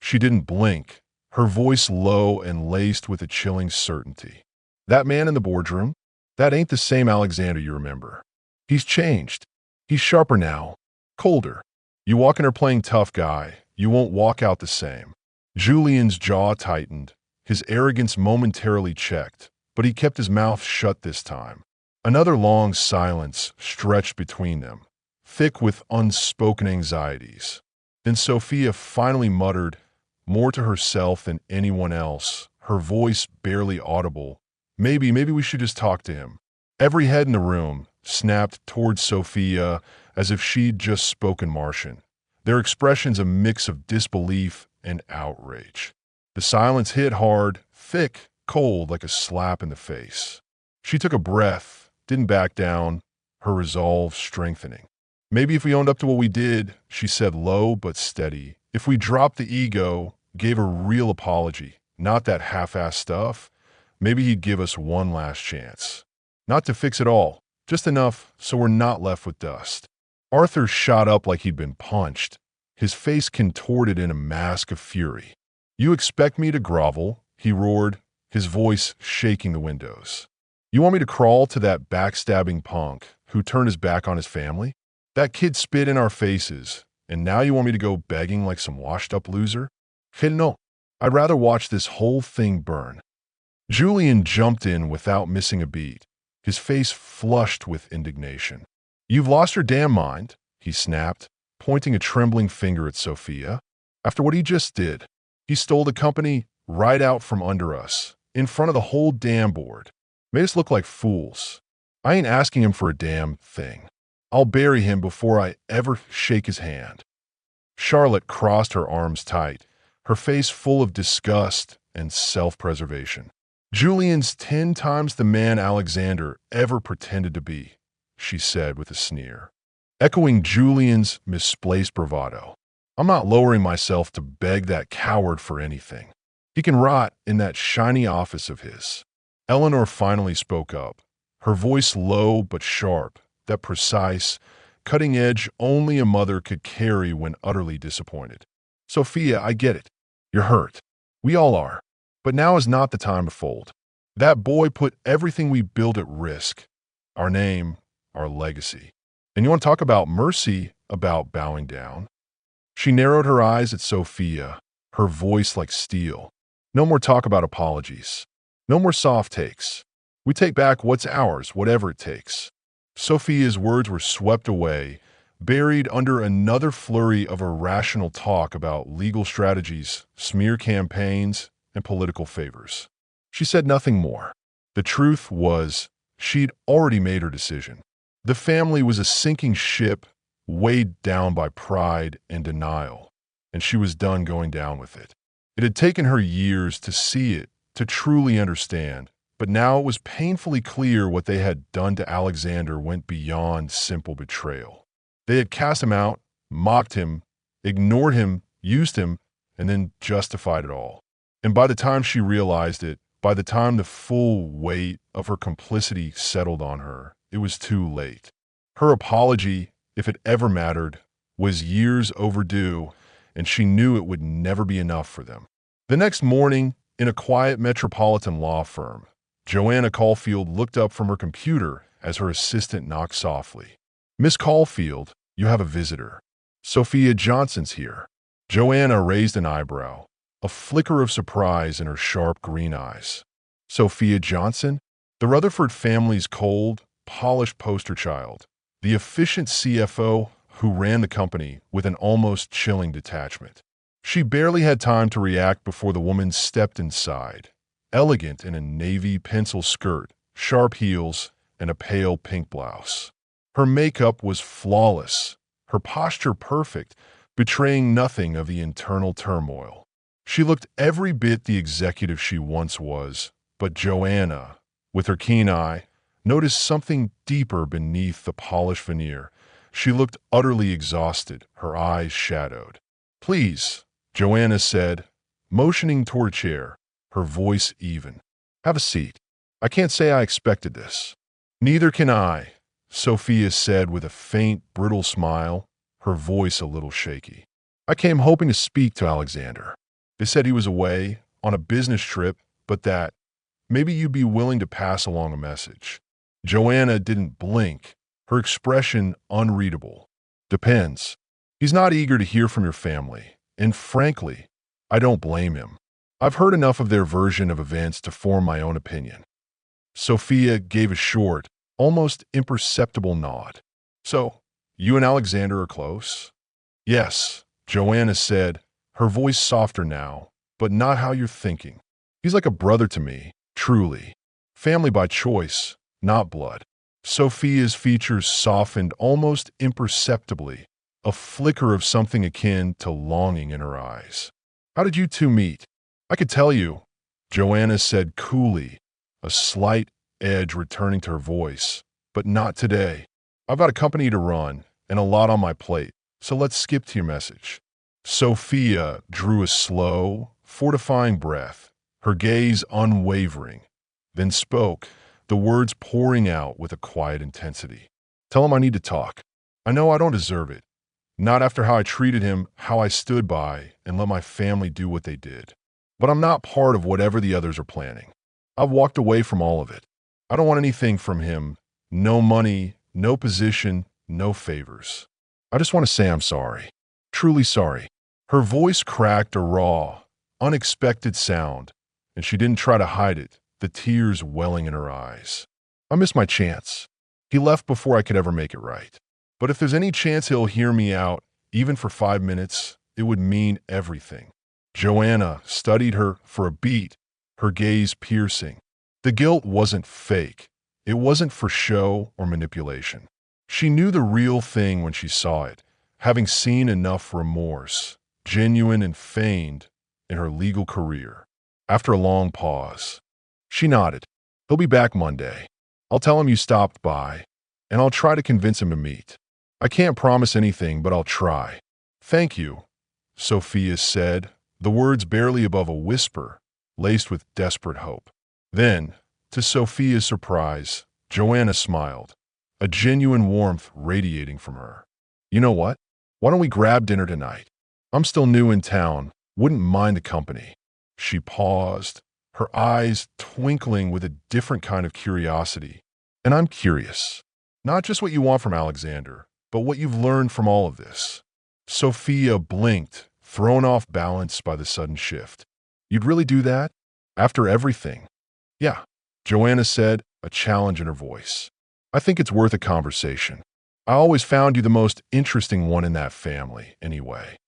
She didn't blink, her voice low and laced with a chilling certainty. That man in the boardroom? That ain't the same Alexander you remember. He's changed. He's sharper now, colder. You walk in her playing tough guy, you won't walk out the same. Julian's jaw tightened, his arrogance momentarily checked, but he kept his mouth shut this time. Another long silence stretched between them, thick with unspoken anxieties. Then Sophia finally muttered, more to herself than anyone else, her voice barely audible, maybe we should just talk to him. Every head in the room snapped towards Sophia as if she'd just spoken Martian, their expressions a mix of disbelief and outrage. The silence hit hard, thick, cold like a slap in the face. She took a breath, didn't back down, her resolve strengthening. Maybe if we owned up to what we did, she said low but steady, if we dropped the ego, gave a real apology, not that half-assed stuff, maybe he'd give us one last chance. Not to fix it all, just enough so we're not left with dust. Arthur shot up like he'd been punched, his face contorted in a mask of fury. You expect me to grovel? He roared, his voice shaking the windows. You want me to crawl to that backstabbing punk who turned his back on his family? That kid spit in our faces, and now you want me to go begging like some washed-up loser? Hell no. I'd rather watch this whole thing burn. Julian jumped in without missing a beat, his face flushed with indignation. You've lost your damn mind, he snapped, pointing a trembling finger at Sophia. After what he just did, he stole the company right out from under us, in front of the whole damn board. Made us look like fools. I ain't asking him for a damn thing. I'll bury him before I ever shake his hand. Charlotte crossed her arms tight, her face full of disgust and self-preservation. Julian's 10 times the man Alexander ever pretended to be, she said with a sneer, echoing Julian's misplaced bravado. I'm not lowering myself to beg that coward for anything. He can rot in that shiny office of his. Eleanor finally spoke up, her voice low but sharp, that precise, cutting edge only a mother could carry when utterly disappointed. Sophia, I get it. You're hurt. We all are. But now is not the time to fold. That boy put everything we built at risk. Our name, our legacy. And you want to talk about mercy, about bowing down? She narrowed her eyes at Sophia, her voice like steel. No more talk about apologies. No more soft takes. We take back what's ours, whatever it takes. Sophia's words were swept away, buried under another flurry of irrational talk about legal strategies, smear campaigns, and political favors. She said nothing more. The truth was, she'd already made her decision. The family was a sinking ship, weighed down by pride and denial, and she was done going down with it. It had taken her years to see it, to truly understand, but now it was painfully clear what they had done to Alexander went beyond simple betrayal. They had cast him out, mocked him, ignored him, used him, and then justified it all. And by the time she realized it, by the time the full weight of her complicity settled on her, it was too late. Her apology, if it ever mattered, was years overdue, and she knew it would never be enough for them. The next morning, in a quiet metropolitan law firm, Joanna Caulfield looked up from her computer as her assistant knocked softly. "Miss Caulfield, you have a visitor. Sophia Johnson's here." Joanna raised an eyebrow, a flicker of surprise in her sharp green eyes. Sophia Johnson? The Rutherford family's cold, polished poster child. The efficient CFO who ran the company with an almost chilling detachment. She barely had time to react before the woman stepped inside, elegant in a navy pencil skirt, sharp heels, and a pale pink blouse. Her makeup was flawless, her posture perfect, betraying nothing of the internal turmoil. She looked every bit the executive she once was, but Joanna, with her keen eye, noticed something deeper beneath the polished veneer. She looked utterly exhausted, her eyes shadowed. "Please," Joanna said, motioning toward a chair, her voice even. "Have a seat. I can't say I expected this." "Neither can I," Sophia said with a faint, brittle smile, her voice a little shaky. "I came hoping to speak to Alexander. They said he was away, on a business trip, but that maybe you'd be willing to pass along a message." Joanna didn't blink, her expression unreadable. "Depends. He's not eager to hear from your family, and frankly, I don't blame him. I've heard enough of their version of events to form my own opinion." Sophia gave a short, almost imperceptible nod. "So, you and Alexander are close?" "Yes," Joanna said, her voice softer now, "but not how you're thinking. He's like a brother to me, truly. Family by choice, not blood." Sophia's features softened almost imperceptibly, a flicker of something akin to longing in her eyes. "How did you two meet?" "I could tell you," Joanna said coolly, a slight edge returning to her voice, "but not today. I've got a company to run and a lot on my plate, so let's skip to your message." Sophia drew a slow, fortifying breath, her gaze unwavering, then spoke, the words pouring out with a quiet intensity. "Tell him I need to talk. I know I don't deserve it. Not after how I treated him, how I stood by and let my family do what they did. But I'm not part of whatever the others are planning. I've walked away from all of it. I don't want anything from him. No money, no position, no favors. I just want to say I'm sorry. Truly sorry." Her voice cracked a raw, unexpected sound, and she didn't try to hide it, the tears welling in her eyes. "I missed my chance. He left before I could ever make it right. But if there's any chance he'll hear me out, even for 5 minutes, it would mean everything." Joanna studied her for a beat, her gaze piercing. The guilt wasn't fake. It wasn't for show or manipulation. She knew the real thing when she saw it, having seen enough remorse, genuine and feigned, in her legal career. After a long pause, she nodded. "He'll be back Monday. I'll tell him you stopped by, and I'll try to convince him to meet. I can't promise anything, but I'll try." "Thank you," Sophia said, the words barely above a whisper, laced with desperate hope. Then, to Sophia's surprise, Joanna smiled, a genuine warmth radiating from her. "You know what? Why don't we grab dinner tonight? I'm still new in town, wouldn't mind the company." She paused, her eyes twinkling with a different kind of curiosity. "And I'm curious, not just what you want from Alexander, but what you've learned from all of this." Sophia blinked, thrown off balance by the sudden shift. You'd really do that? After everything? Yeah, Joanna said, a challenge in her voice. I think it's worth a conversation. I always found you the most interesting one in that family, anyway.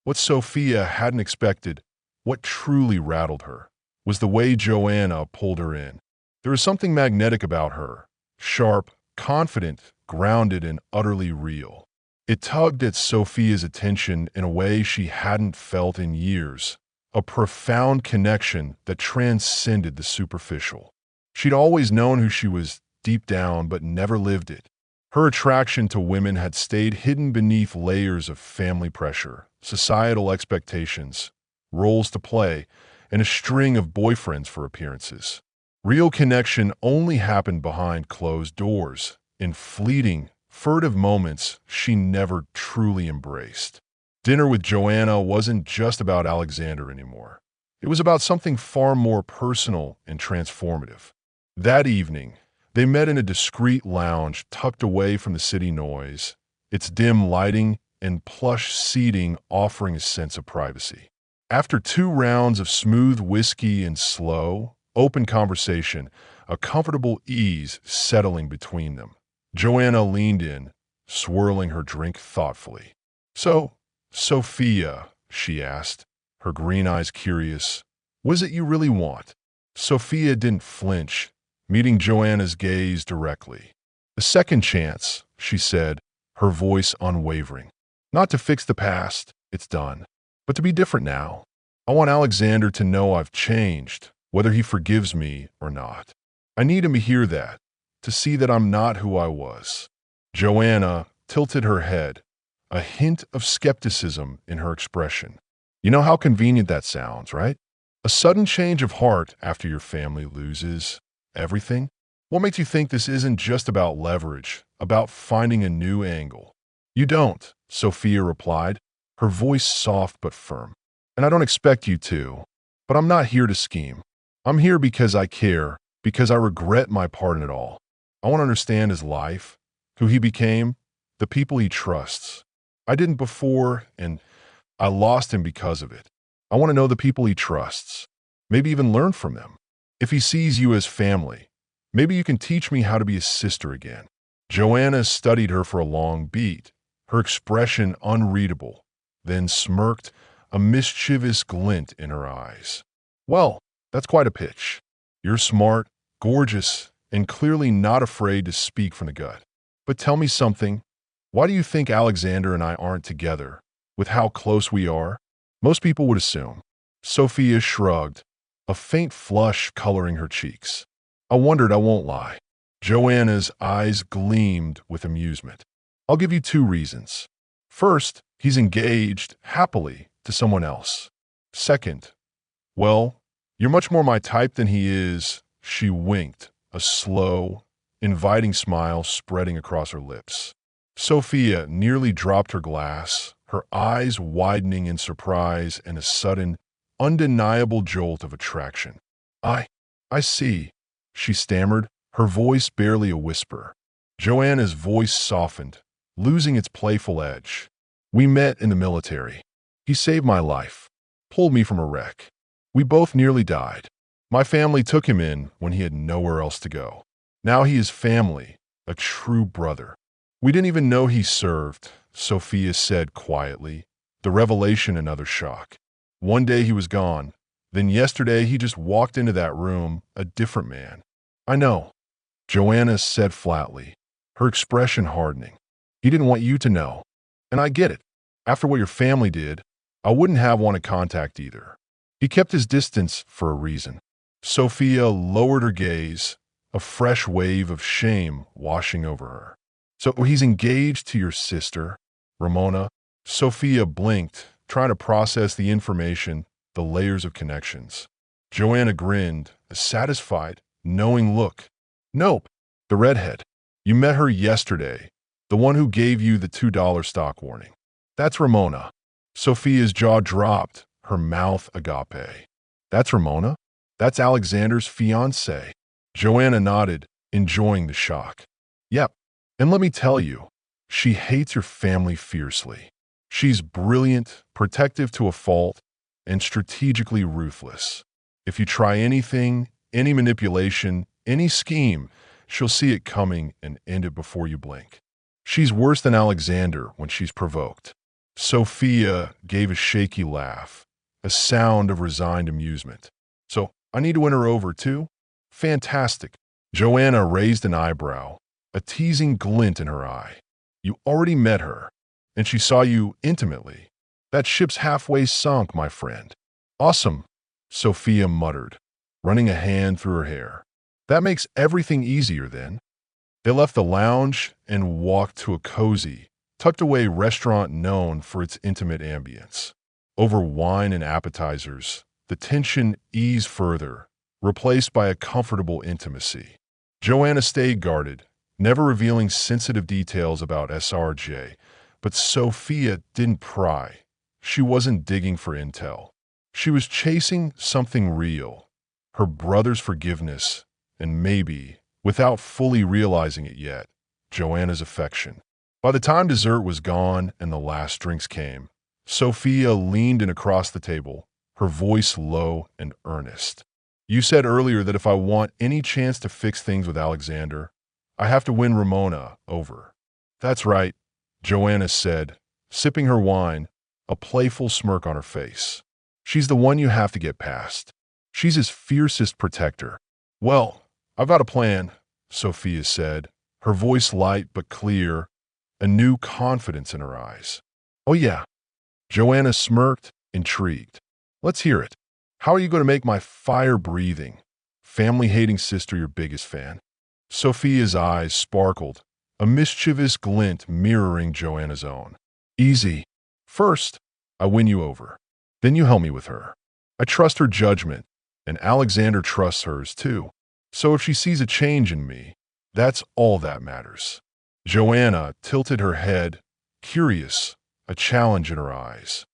What Sophia hadn't expected, what truly rattled her, was the way Joanna pulled her in. There was something magnetic about her, sharp, confident, grounded, and utterly real. It tugged at Sophia's attention in a way she hadn't felt in years, a profound connection that transcended the superficial. She'd always known who she was deep down, but never lived it. Her attraction to women had stayed hidden beneath layers of family pressure, societal expectations, roles to play, and a string of boyfriends for appearances. Real connection only happened behind closed doors, in fleeting, furtive moments she never truly embraced. Dinner with Joanna wasn't just about Alexander anymore. It was about something far more personal and transformative. That evening, they met in a discreet lounge tucked away from the city noise, its dim lighting and plush seating offering a sense of privacy. After 2 rounds of smooth whiskey and slow, open conversation, a comfortable ease settling between them, Joanna leaned in, swirling her drink thoughtfully. "So, Sophia," she asked, her green eyes curious, "what is it you really want?" Sophia didn't flinch, meeting Joanna's gaze directly. "A second chance," she said, her voice unwavering. "Not to fix the past, it's done, but to be different now. I want Alexander to know I've changed, whether he forgives me or not. I need him to hear that, to see that I'm not who I was." Joanna tilted her head, a hint of skepticism in her expression. "You know how convenient that sounds, right? A sudden change of heart after your family loses everything? What makes you think this isn't just about leverage, about finding a new angle?" "You don't," Sophia replied, her voice soft but firm. "And I don't expect you to. But I'm not here to scheme. I'm here because I care, because I regret my part in it all. I want to understand his life, who he became, the people he trusts. I didn't before, and I lost him because of it. I want to know the people he trusts, maybe even learn from them. If he sees you as family, maybe you can teach me how to be a sister again." Joanna studied her for a long beat, her expression unreadable, then smirked, a mischievous glint in her eyes. "Well, that's quite a pitch. You're smart, gorgeous, and clearly not afraid to speak from the gut. But tell me something. Why do you think Alexander and I aren't together, with how close we are?" "Most people would assume." Sophia shrugged, a faint flush coloring her cheeks. "I wondered, I won't lie." Joanna's eyes gleamed with amusement. "I'll give you 2 reasons. First, he's engaged, happily, to someone else. Second, well, you're much more my type than he is." She winked, a slow, inviting smile spreading across her lips. Sophia nearly dropped her glass, her eyes widening in surprise and a sudden, undeniable jolt of attraction. I see," she stammered, her voice barely a whisper. Joanna's voice softened, losing its playful edge. "We met in the military. He saved my life, pulled me from a wreck. We both nearly died. My family took him in when he had nowhere else to go. Now he is family, a true brother. We didn't even know he served," Sophia said quietly, the revelation another shock. "One day he was gone. Then yesterday he just walked into that room, a different man." "I know," Joanna said flatly, her expression hardening. "He didn't want you to know. And I get it. After what your family did, I wouldn't have wanted contact either. He kept his distance for a reason." Sophia lowered her gaze, a fresh wave of shame washing over her. "So he's engaged to your sister, Ramona?" Sophia blinked, trying to process the information, the layers of connections. Joanna grinned, a satisfied, knowing look. "Nope, the redhead. You met her yesterday, the one who gave you the $2 stock warning. That's Ramona." Sophia's jaw dropped, her mouth agape. "That's Ramona? That's Alexander's fiancée." Joanna nodded, enjoying the shock. "Yep, and let me tell you, she hates your family fiercely. She's brilliant, protective to a fault, and strategically ruthless. If you try anything, any manipulation, any scheme, she'll see it coming and end it before you blink. She's worse than Alexander when she's provoked. Sophia gave a shaky laugh, a sound of resigned amusement. So, I need to win her over too? Fantastic. Joanna raised an eyebrow, a teasing glint in her eye. You already met her, and she saw you intimately. That ship's halfway sunk, my friend. Awesome, Sophia muttered, running a hand through her hair. That makes everything easier then. They left the lounge and walked to a cozy, tucked-away restaurant known for its intimate ambience. Over wine and appetizers, the tension eased further, replaced by a comfortable intimacy. Joanna stayed guarded, never revealing sensitive details about SRJ, but Sophia didn't pry. She wasn't digging for intel. She was chasing something real, her brother's forgiveness, and maybe, without fully realizing it yet, Joanna's affection. By the time dessert was gone and the last drinks came, Sophia leaned in across the table, her voice low and earnest. You said earlier that if I want any chance to fix things with Alexander, I have to win Ramona over. That's right, Joanna said, sipping her wine, a playful smirk on her face. She's the one you have to get past. She's his fiercest protector. Well, I've got a plan, Sophia said, her voice light but clear, a new confidence in her eyes. Oh yeah. Joanna smirked, intrigued. Let's hear it. How are you going to make my fire-breathing, family-hating sister your biggest fan? Sophia's eyes sparkled, a mischievous glint mirroring Joanna's own. Easy. First, I win you over. Then you help me with her. I trust her judgment, and Alexander trusts hers too. So if she sees a change in me, that's all that matters. Joanna tilted her head, curious, a challenge in her eyes.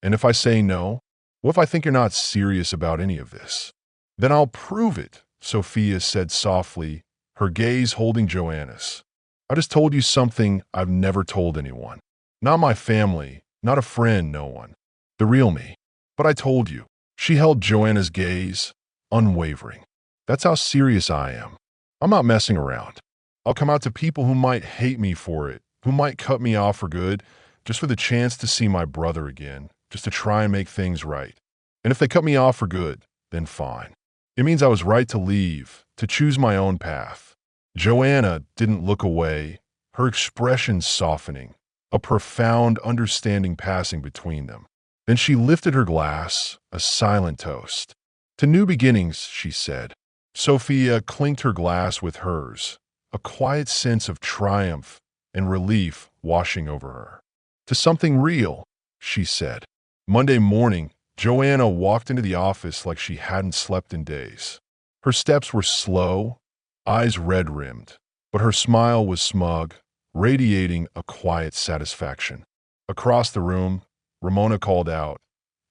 And if I say no? What if I think you're not serious about any of this? Then I'll prove it, Sophia said softly, her gaze holding Joanna's. I just told you something I've never told anyone. Not my family, not a friend, no one. The real me. But I told you. She held Joanna's gaze, unwavering. That's how serious I am. I'm not messing around. I'll come out to people who might hate me for it, who might cut me off for good, just for the chance to see my brother again, just to try and make things right. And if they cut me off for good, then fine. It means I was right to leave, to choose my own path. Joanna didn't look away, her expression softening, a profound understanding passing between them. Then she lifted her glass, a silent toast. To new beginnings, she said. Sophia clinked her glass with hers, a quiet sense of triumph and relief washing over her. To something real, she said. Monday morning, Joanna walked into the office like she hadn't slept in days. Her steps were slow, eyes red-rimmed, but her smile was smug, radiating a quiet satisfaction. Across the room, Ramona called out,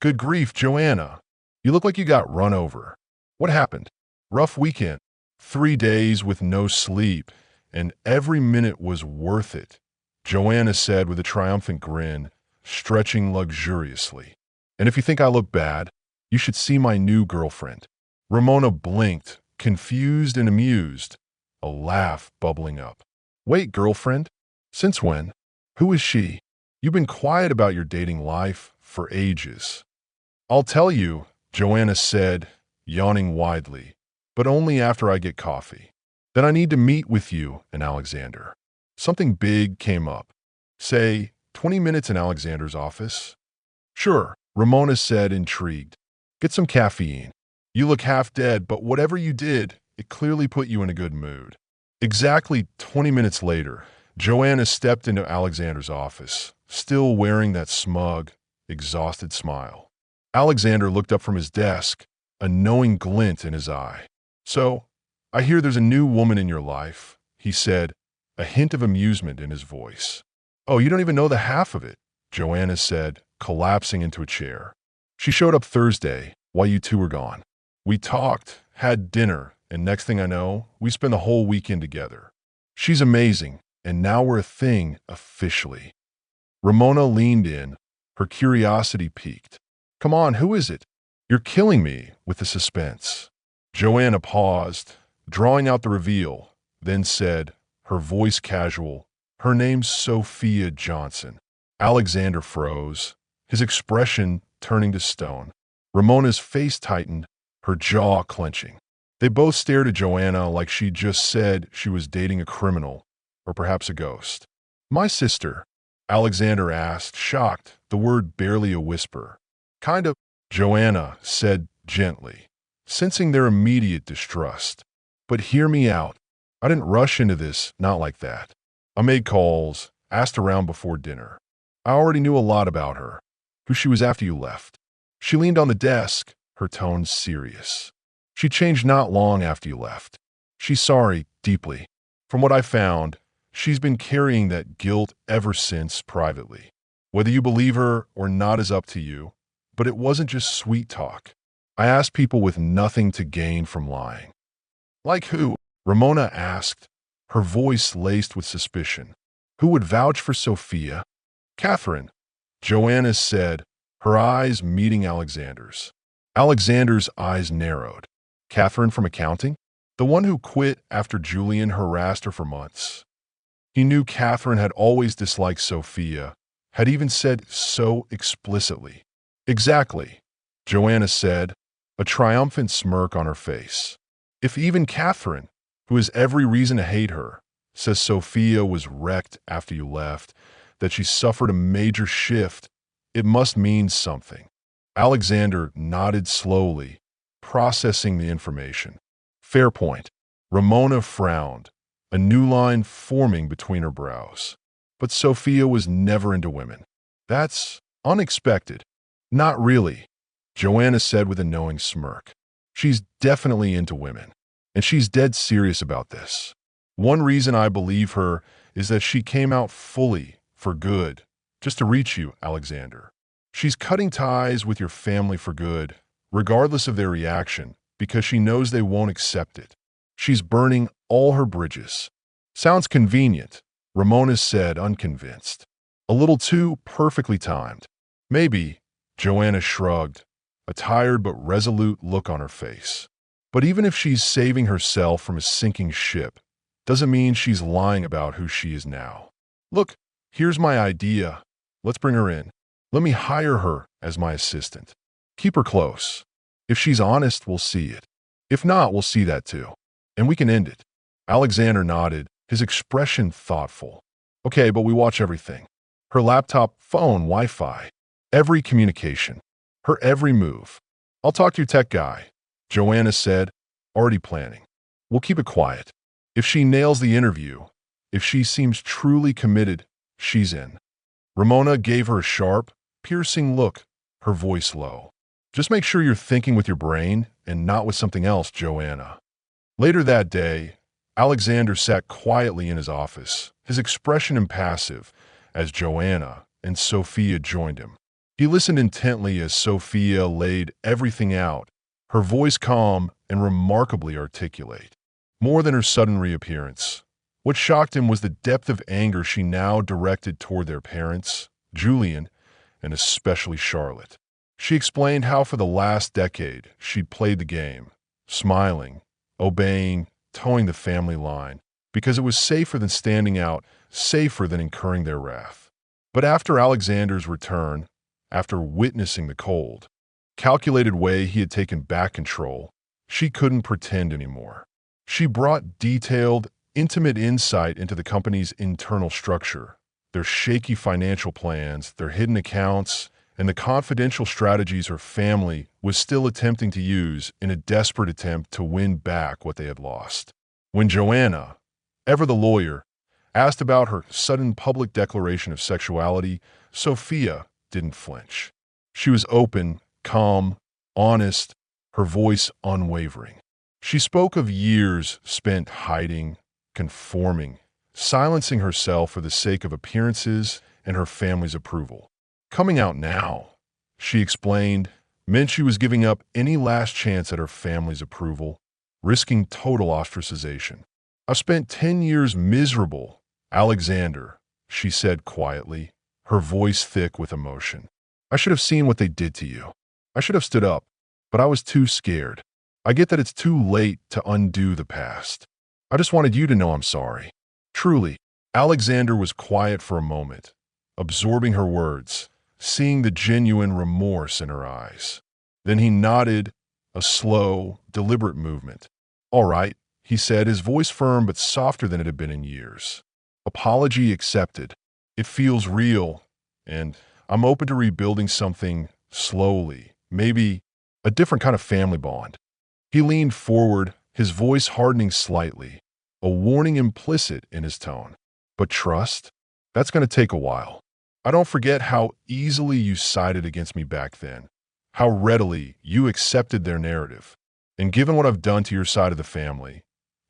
"Good grief, Joanna! You look like you got run over. What happened? Rough weekend. 3 days with no sleep, and every minute was worth it," Joanna said with a triumphant grin, stretching luxuriously. "And if you think I look bad, you should see my new girlfriend." Ramona blinked, confused and amused, a laugh bubbling up. "Wait, girlfriend? Since when? Who is she? You've been quiet about your dating life for ages." "I'll tell you," Joanna said, yawning widely, "but only after I get coffee. Then I need to meet with you and Alexander. Something big came up. Say, 20 minutes in Alexander's office?" "Sure," Ramona said, intrigued. "Get some caffeine. You look half dead, but whatever you did, it clearly put you in a good mood." Exactly 20 minutes later, Joanna stepped into Alexander's office, still wearing that smug, exhausted smile. Alexander looked up from his desk, a knowing glint in his eye. "So, I hear there's a new woman in your life," he said, a hint of amusement in his voice. "Oh, you don't even know the half of it," Joanna said, collapsing into a chair. "She showed up Thursday while you two were gone. We talked, had dinner, and next thing I know, we spent the whole weekend together. She's amazing, and now we're a thing officially." Ramona leaned in, her curiosity piqued. Come on, who is it? You're killing me with the suspense. Joanna paused, drawing out the reveal, then said, her voice casual, her name's Sophia Johnson. Alexander froze, his expression turning to stone. Ramona's face tightened, her jaw clenching. They both stared at Joanna like she'd just said she was dating a criminal, or perhaps a ghost. My sister, Alexander asked, shocked, the word barely a whisper. Kind of, Joanna said gently, sensing their immediate distrust. But hear me out. I didn't rush into this, not like that. I made calls, asked around before dinner. I already knew a lot about her, who she was after you left. She leaned on the desk, her tone serious. She changed not long after you left. She's sorry, deeply. From what I found, she's been carrying that guilt ever since privately. Whether you believe her or not is up to you, but it wasn't just sweet talk. I asked people with nothing to gain from lying. Like who? Ramona asked, her voice laced with suspicion. Who would vouch for Sophia? Catherine, Joanna said, her eyes meeting Alexander's. Alexander's eyes narrowed. Catherine from accounting? The one who quit after Julian harassed her for months. He knew Catherine had always disliked Sophia, had even said so explicitly. Exactly, Joanna said, a triumphant smirk on her face. If even Catherine, who has every reason to hate her, says Sophia was wrecked after you left, that she suffered a major shift, it must mean something. Alexander nodded slowly, processing the information. Fair point. Ramona frowned, a new line forming between her brows. But Sophia was never into women. That's unexpected. Not really, Joanna said with a knowing smirk. She's definitely into women, and she's dead serious about this. One reason I believe her is that she came out fully, for good, just to reach you, Alexander. She's cutting ties with your family for good, regardless of their reaction, because she knows they won't accept it. She's burning all her bridges. Sounds convenient, Ramona said, unconvinced. A little too perfectly timed. Maybe, Joanna shrugged, a tired but resolute look on her face. But even if she's saving herself from a sinking ship, doesn't mean she's lying about who she is now. Look, here's my idea. Let's bring her in. Let me hire her as my assistant. Keep her close. If she's honest, we'll see it. If not, we'll see that too. And we can end it. Alexander nodded, his expression thoughtful. Okay, but we watch everything. Her laptop, phone, Wi-Fi. Every communication. Her every move. I'll talk to your tech guy, Joanna said, already planning. We'll keep it quiet. If she nails the interview, if she seems truly committed, she's in. Ramona gave her a sharp, piercing look, her voice low. Just make sure you're thinking with your brain and not with something else, Joanna. Later that day, Alexander sat quietly in his office, his expression impassive, as Joanna and Sophia joined him. He listened intently as Sophia laid everything out, her voice calm and remarkably articulate. More than her sudden reappearance, what shocked him was the depth of anger she now directed toward their parents, Julian, and especially Charlotte. She explained how for the last decade she'd played the game, smiling, obeying, towing the family line, because it was safer than standing out, safer than incurring their wrath. But after Alexander's return, after witnessing the cold, calculated way he had taken back control, she couldn't pretend anymore. She brought detailed, intimate insight into the company's internal structure, their shaky financial plans, their hidden accounts, and the confidential strategies her family was still attempting to use in a desperate attempt to win back what they had lost. When Joanna, ever the lawyer, asked about her sudden public declaration of sexuality, Sophia didn't flinch. She was open, calm, honest, her voice unwavering. She spoke of years spent hiding, conforming, silencing herself for the sake of appearances and her family's approval. Coming out now, she explained, meant she was giving up any last chance at her family's approval, risking total ostracization. I've spent 10 years miserable, Alexander, she said quietly, her voice thick with emotion. I should have seen what they did to you. I should have stood up, but I was too scared. I get that it's too late to undo the past. I just wanted you to know I'm sorry. Truly. Alexander was quiet for a moment, absorbing her words, seeing the genuine remorse in her eyes. Then he nodded, a slow, deliberate movement. All right, he said, his voice firm but softer than it had been in years. Apology accepted. It feels real, and I'm open to rebuilding something slowly, maybe a different kind of family bond. He leaned forward, his voice hardening slightly, a warning implicit in his tone. But trust? That's going to take a while. I don't forget how easily you sided against me back then, how readily you accepted their narrative. And given what I've done to your side of the family,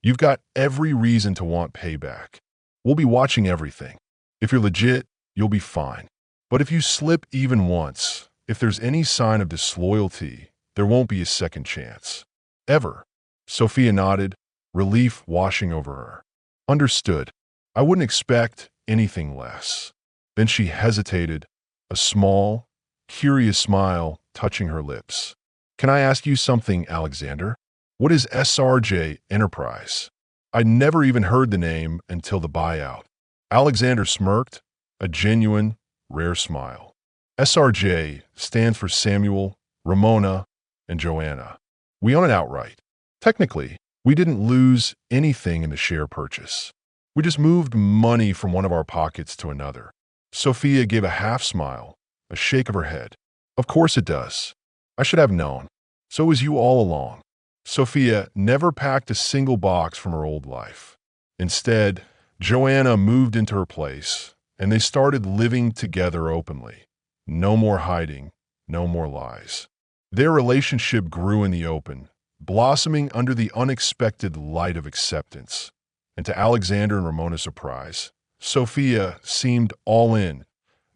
you've got every reason to want payback. We'll be watching everything. If you're legit, you'll be fine. But if you slip even once, if there's any sign of disloyalty, there won't be a second chance. Ever. Sophia nodded, relief washing over her. Understood. I wouldn't expect anything less. Then she hesitated, a small, curious smile touching her lips. Can I ask you something, Alexander? What is SRJ Enterprise? I'd never even heard the name until the buyout. Alexander smirked, a genuine, rare smile. SRJ stands for Samuel, Ramona, and Joanna. We own it outright. Technically, we didn't lose anything in the share purchase. We just moved money from one of our pockets to another. Sophia gave a half smile, a shake of her head. Of course it does. I should have known. So was you all along. Sophia never packed a single box from her old life. Instead, Joanna moved into her place, and they started living together openly. No more hiding, no more lies. Their relationship grew in the open, blossoming under the unexpected light of acceptance. And to Alexander and Ramona's surprise, Sophia seemed all in,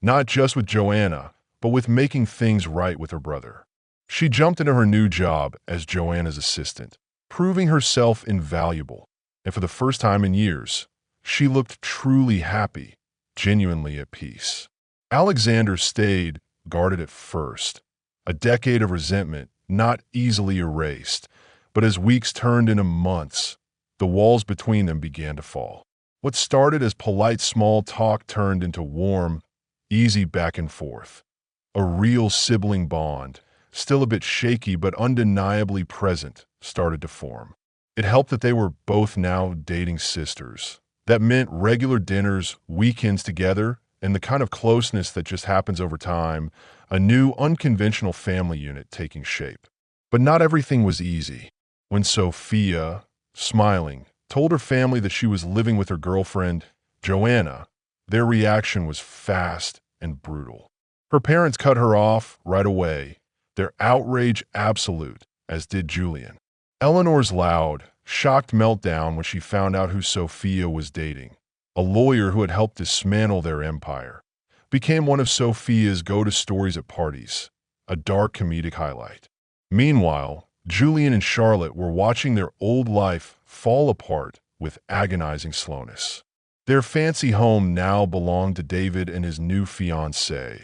not just with Joanna, but with making things right with her brother. She jumped into her new job as Joanna's assistant, proving herself invaluable. And for the first time in years, she looked truly happy, genuinely at peace. Alexander stayed guarded at first, a decade of resentment not easily erased, but as weeks turned into months, the walls between them began to fall. What started as polite small talk turned into warm, easy back and forth. A real sibling bond, still a bit shaky but undeniably present, started to form. It helped that they were both now dating sisters. That meant regular dinners, weekends together, and the kind of closeness that just happens over time, a new unconventional family unit taking shape. But not everything was easy. When Sophia, smiling, told her family that she was living with her girlfriend, Joanna, their reaction was fast and brutal. Her parents cut her off right away, their outrage absolute, as did Julian. Eleanor's loud, shocked meltdown when she found out who Sophia was dating, a lawyer who had helped dismantle their empire, became one of Sophia's go-to stories at parties, a dark comedic highlight. Meanwhile, Julian and Charlotte were watching their old life fall apart with agonizing slowness. Their fancy home now belonged to David and his new fiancée,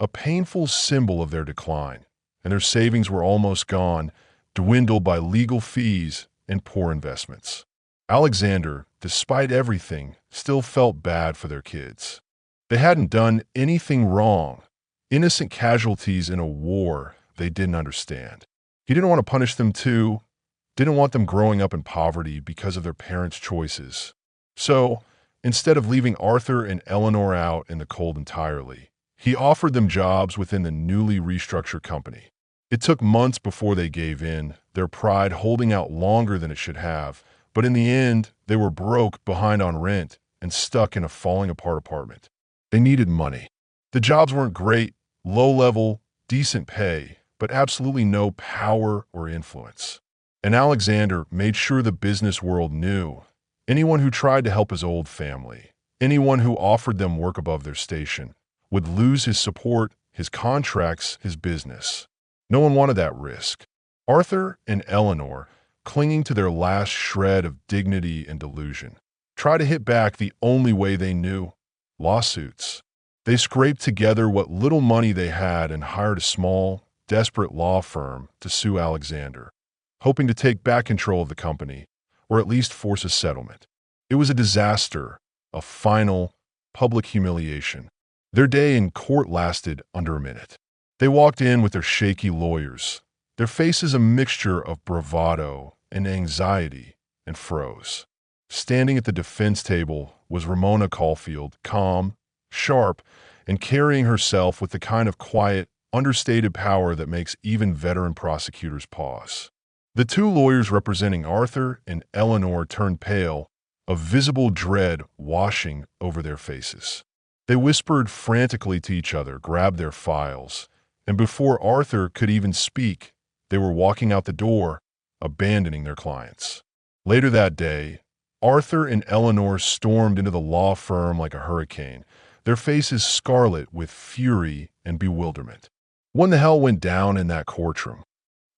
a painful symbol of their decline, and their savings were almost gone, dwindled by legal fees and poor investments. Alexander, despite everything, still felt bad for their kids. They hadn't done anything wrong, innocent casualties in a war they didn't understand. He didn't want to punish them too, didn't want them growing up in poverty because of their parents' choices. So, instead of leaving Arthur and Eleanor out in the cold entirely, he offered them jobs within the newly restructured company. It took months before they gave in, their pride holding out longer than it should have, but in the end, they were broke, behind on rent, and stuck in a falling-apart apartment. They needed money. The jobs weren't great, low-level, decent pay, but absolutely no power or influence. And Alexander made sure the business world knew. Anyone who tried to help his old family, anyone who offered them work above their station, would lose his support, his contracts, his business. No one wanted that risk. Arthur and Eleanor, clinging to their last shred of dignity and delusion, tried to hit back the only way they knew: lawsuits. They scraped together what little money they had and hired a small, desperate law firm to sue Alexander, hoping to take back control of the company, or at least force a settlement. It was a disaster, a final, public humiliation. Their day in court lasted under a minute. They walked in with their shaky lawyers, their faces a mixture of bravado and anxiety, and froze. Standing at the defense table was Ramona Caulfield, calm, sharp, and carrying herself with the kind of quiet, understated power that makes even veteran prosecutors pause. The two lawyers representing Arthur and Eleanor turned pale, a visible dread washing over their faces. They whispered frantically to each other, grabbed their files, and before Arthur could even speak, they were walking out the door, abandoning their clients. Later that day, Arthur and Eleanor stormed into the law firm like a hurricane, their faces scarlet with fury and bewilderment. What in the hell went down in that courtroom?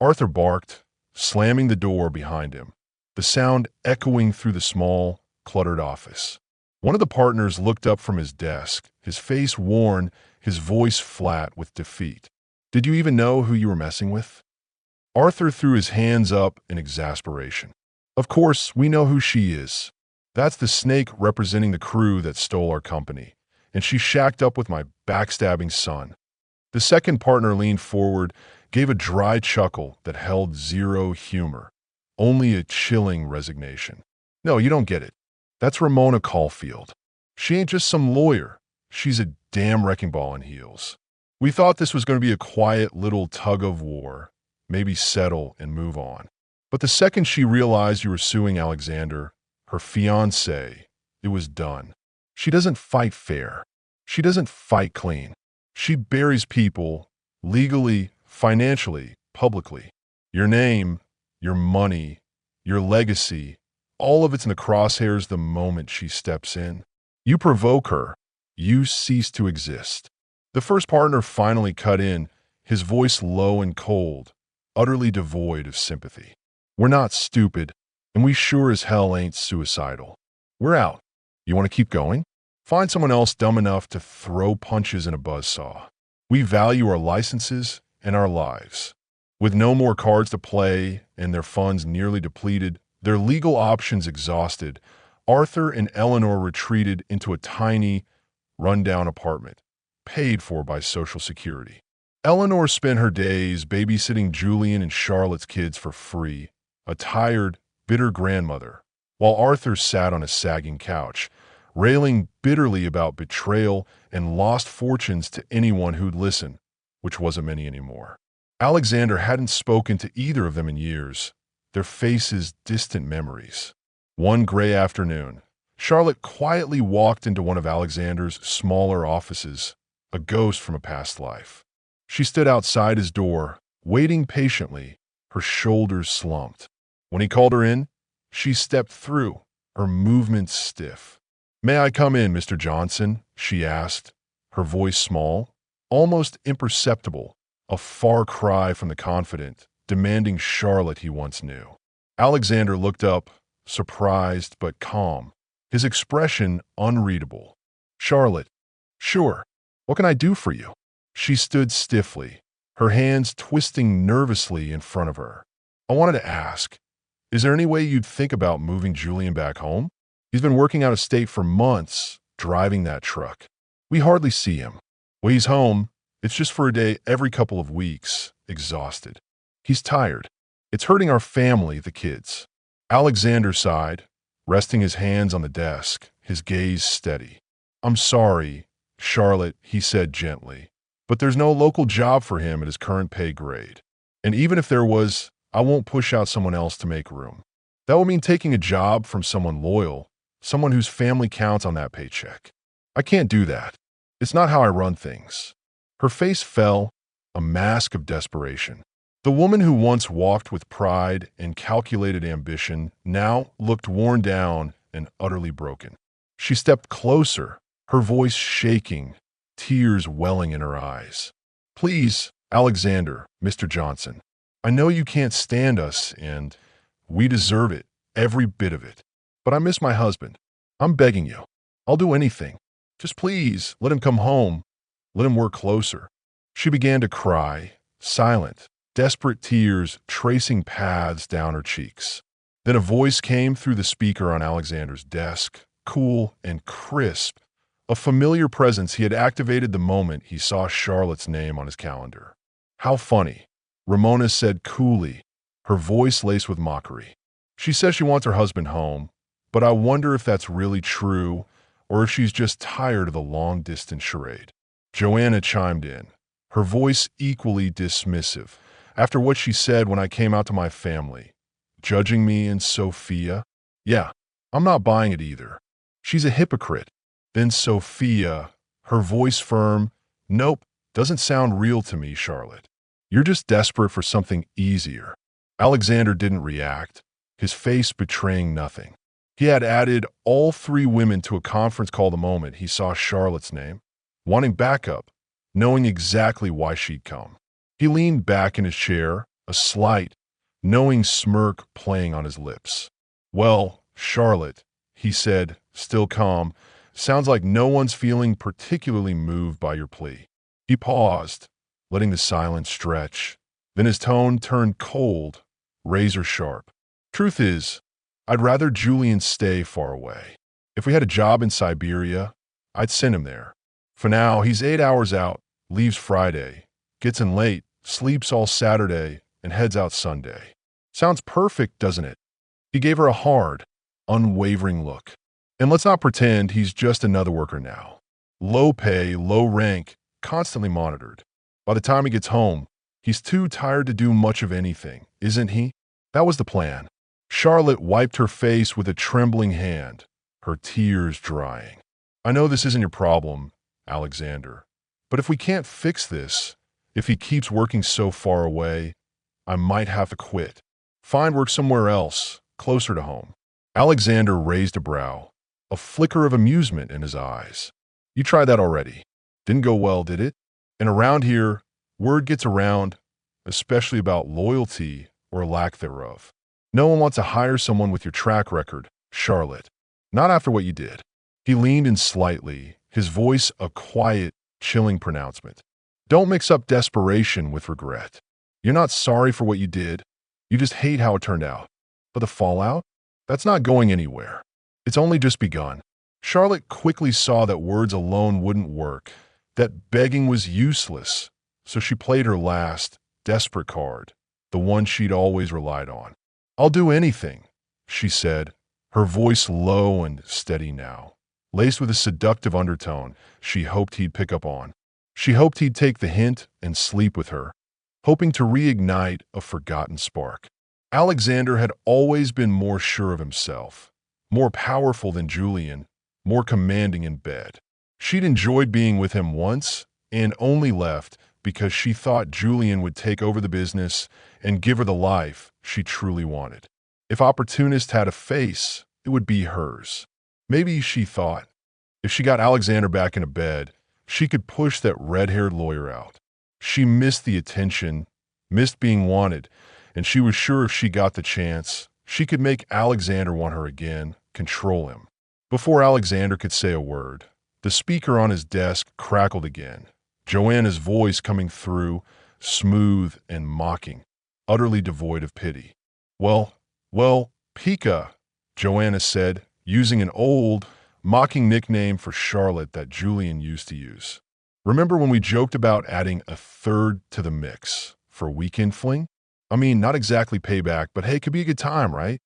Arthur barked, slamming the door behind him, the sound echoing through the small, cluttered office. One of the partners looked up from his desk, his face worn, his voice flat with defeat. "Did you even know who you were messing with?" Arthur threw his hands up in exasperation. "Of course, we know who she is. That's the snake representing the crew that stole our company, and she shacked up with my backstabbing son." The second partner leaned forward, gave a dry chuckle that held zero humor, only a chilling resignation. "No, you don't get it. That's Ramona Caulfield. She ain't just some lawyer. She's a damn wrecking ball in heels. We thought this was going to be a quiet little tug of war, maybe settle and move on. But the second she realized you were suing Alexander, her fiancé, it was done. She doesn't fight fair. She doesn't fight clean. She buries people, legally, financially, publicly. Your name, your money, your legacy, all of it's in the crosshairs the moment she steps in. You provoke her, you cease to exist." The first partner finally cut in, his voice low and cold, utterly devoid of sympathy. "We're not stupid, and we sure as hell ain't suicidal. We're out. You want to keep going? Find someone else dumb enough to throw punches in a buzzsaw. We value our licenses and our lives." With no more cards to play and their funds nearly depleted, their legal options exhausted, Arthur and Eleanor retreated into a tiny, run-down apartment, paid for by Social Security. Eleanor spent her days babysitting Julian and Charlotte's kids for free, a tired, bitter grandmother, while Arthur sat on a sagging couch, railing bitterly about betrayal and lost fortunes to anyone who'd listen, which wasn't many anymore. Alexander hadn't spoken to either of them in years, their faces distant memories. One gray afternoon, Charlotte quietly walked into one of Alexander's smaller offices, a ghost from a past life. She stood outside his door, waiting patiently, her shoulders slumped. When he called her in, she stepped through, her movements stiff. "May I come in, Mr. Johnson?" she asked, her voice small, almost imperceptible, a far cry from the confident, demanding Charlotte he once knew. Alexander looked up, surprised but calm, his expression unreadable. "Charlotte, sure. What can I do for you?" She stood stiffly, her hands twisting nervously in front of her. "I wanted to ask, is there any way you'd think about moving Julian back home? He's been working out of state for months, driving that truck. We hardly see him. When he's home, it's just for a day every couple of weeks, exhausted. He's tired. It's hurting our family, the kids." Alexander sighed, resting his hands on the desk, his gaze steady. "I'm sorry, Charlotte," he said gently, "but there's no local job for him at his current pay grade. And even if there was, I won't push out someone else to make room. That would mean taking a job from someone loyal, someone whose family counts on that paycheck. I can't do that. It's not how I run things." Her face fell, a mask of desperation. The woman who once walked with pride and calculated ambition now looked worn down and utterly broken. She stepped closer, her voice shaking, tears welling in her eyes. "Please, Alexander, Mr. Johnson, I know you can't stand us, and we deserve it, every bit of it. But I miss my husband. I'm begging you. I'll do anything. Just please let him come home. Let him work closer." She began to cry, silent, desperate tears tracing paths down her cheeks. Then a voice came through the speaker on Alexander's desk, cool and crisp, a familiar presence he had activated the moment he saw Charlotte's name on his calendar. "How funny," Ramona said coolly, her voice laced with mockery. "She says she wants her husband home, but I wonder if that's really true or if she's just tired of the long-distance charade." Joanna chimed in, her voice equally dismissive. "After what she said when I came out to my family, judging me and Sophia? Yeah, I'm not buying it either. She's a hypocrite." Then Sophia, her voice firm, "Nope, doesn't sound real to me, Charlotte. You're just desperate for something easier." Alexander didn't react, his face betraying nothing. He had added all three women to a conference call the moment he saw Charlotte's name, wanting backup, knowing exactly why she'd come. He leaned back in his chair, a slight, knowing smirk playing on his lips. "Well, Charlotte," he said, still calm, "sounds like no one's feeling particularly moved by your plea." He paused, letting the silence stretch. Then his tone turned cold, razor sharp. "Truth is, I'd rather Julian stay far away. If we had a job in Siberia, I'd send him there. For now, he's 8 hours out, leaves Friday, gets in late, sleeps all Saturday, and heads out Sunday. Sounds perfect, doesn't it?" He gave her a hard, unwavering look. "And let's not pretend he's just another worker now. Low pay, low rank, constantly monitored. By the time he gets home, he's too tired to do much of anything, isn't he?" That was the plan. Charlotte wiped her face with a trembling hand, her tears drying. "I know this isn't your problem, Alexander, but if we can't fix this, if he keeps working so far away, I might have to quit. Find work somewhere else, closer to home." Alexander raised a brow, a flicker of amusement in his eyes. "You tried that already. Didn't go well, did it? And around here, word gets around, especially about loyalty or lack thereof. No one wants to hire someone with your track record, Charlotte. Not after what you did." He leaned in slightly, his voice a quiet, chilling pronouncement. "Don't mix up desperation with regret. You're not sorry for what you did. You just hate how it turned out. But the fallout? That's not going anywhere. It's only just begun." Charlotte quickly saw that words alone wouldn't work, that begging was useless, so she played her last, desperate card, the one she'd always relied on. "I'll do anything," she said, her voice low and steady now, laced with a seductive undertone she hoped he'd pick up on. She hoped he'd take the hint and sleep with her, hoping to reignite a forgotten spark. Alexander had always been more sure of himself, more powerful than Julian, more commanding in bed. She'd enjoyed being with him once and only left because she thought Julian would take over the business and give her the life she truly wanted. If Opportunist had a face, it would be hers. Maybe, she thought, if she got Alexander back into bed, she could push that red-haired lawyer out. She missed the attention, missed being wanted, and she was sure if she got the chance, she could make Alexander want her again, control him. Before Alexander could say a word, the speaker on his desk crackled again, Joanna's voice coming through, smooth and mocking, utterly devoid of pity. Well, Pika," Joanna said, using an old, mocking nickname for Charlotte that Julian used to use. "Remember when we joked about adding a third to the mix for weekend fling? I mean, not exactly payback, but hey, could be a good time, right?"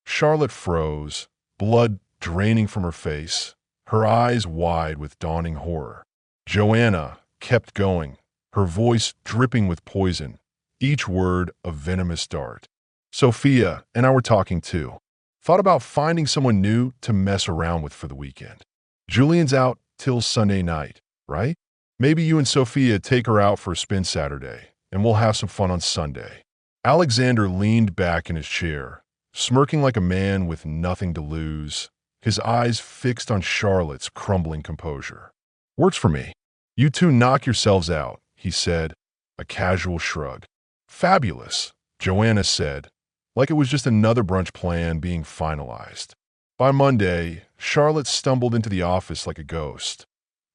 Charlotte froze, blood draining from her face, her eyes wide with dawning horror. Joanna kept going, her voice dripping with poison, each word a venomous dart. "Sophia and I were talking too. Thought about finding someone new to mess around with for the weekend. Julian's out till Sunday night, right? Maybe you and Sophia take her out for a spin Saturday, and we'll have some fun on Sunday." Alexander leaned back in his chair, smirking like a man with nothing to lose, his eyes fixed on Charlotte's crumbling composure. "Works for me. You two knock yourselves out," he said, a casual shrug. "Fabulous," Joanna said, like it was just another brunch plan being finalized. By Monday, Charlotte stumbled into the office like a ghost,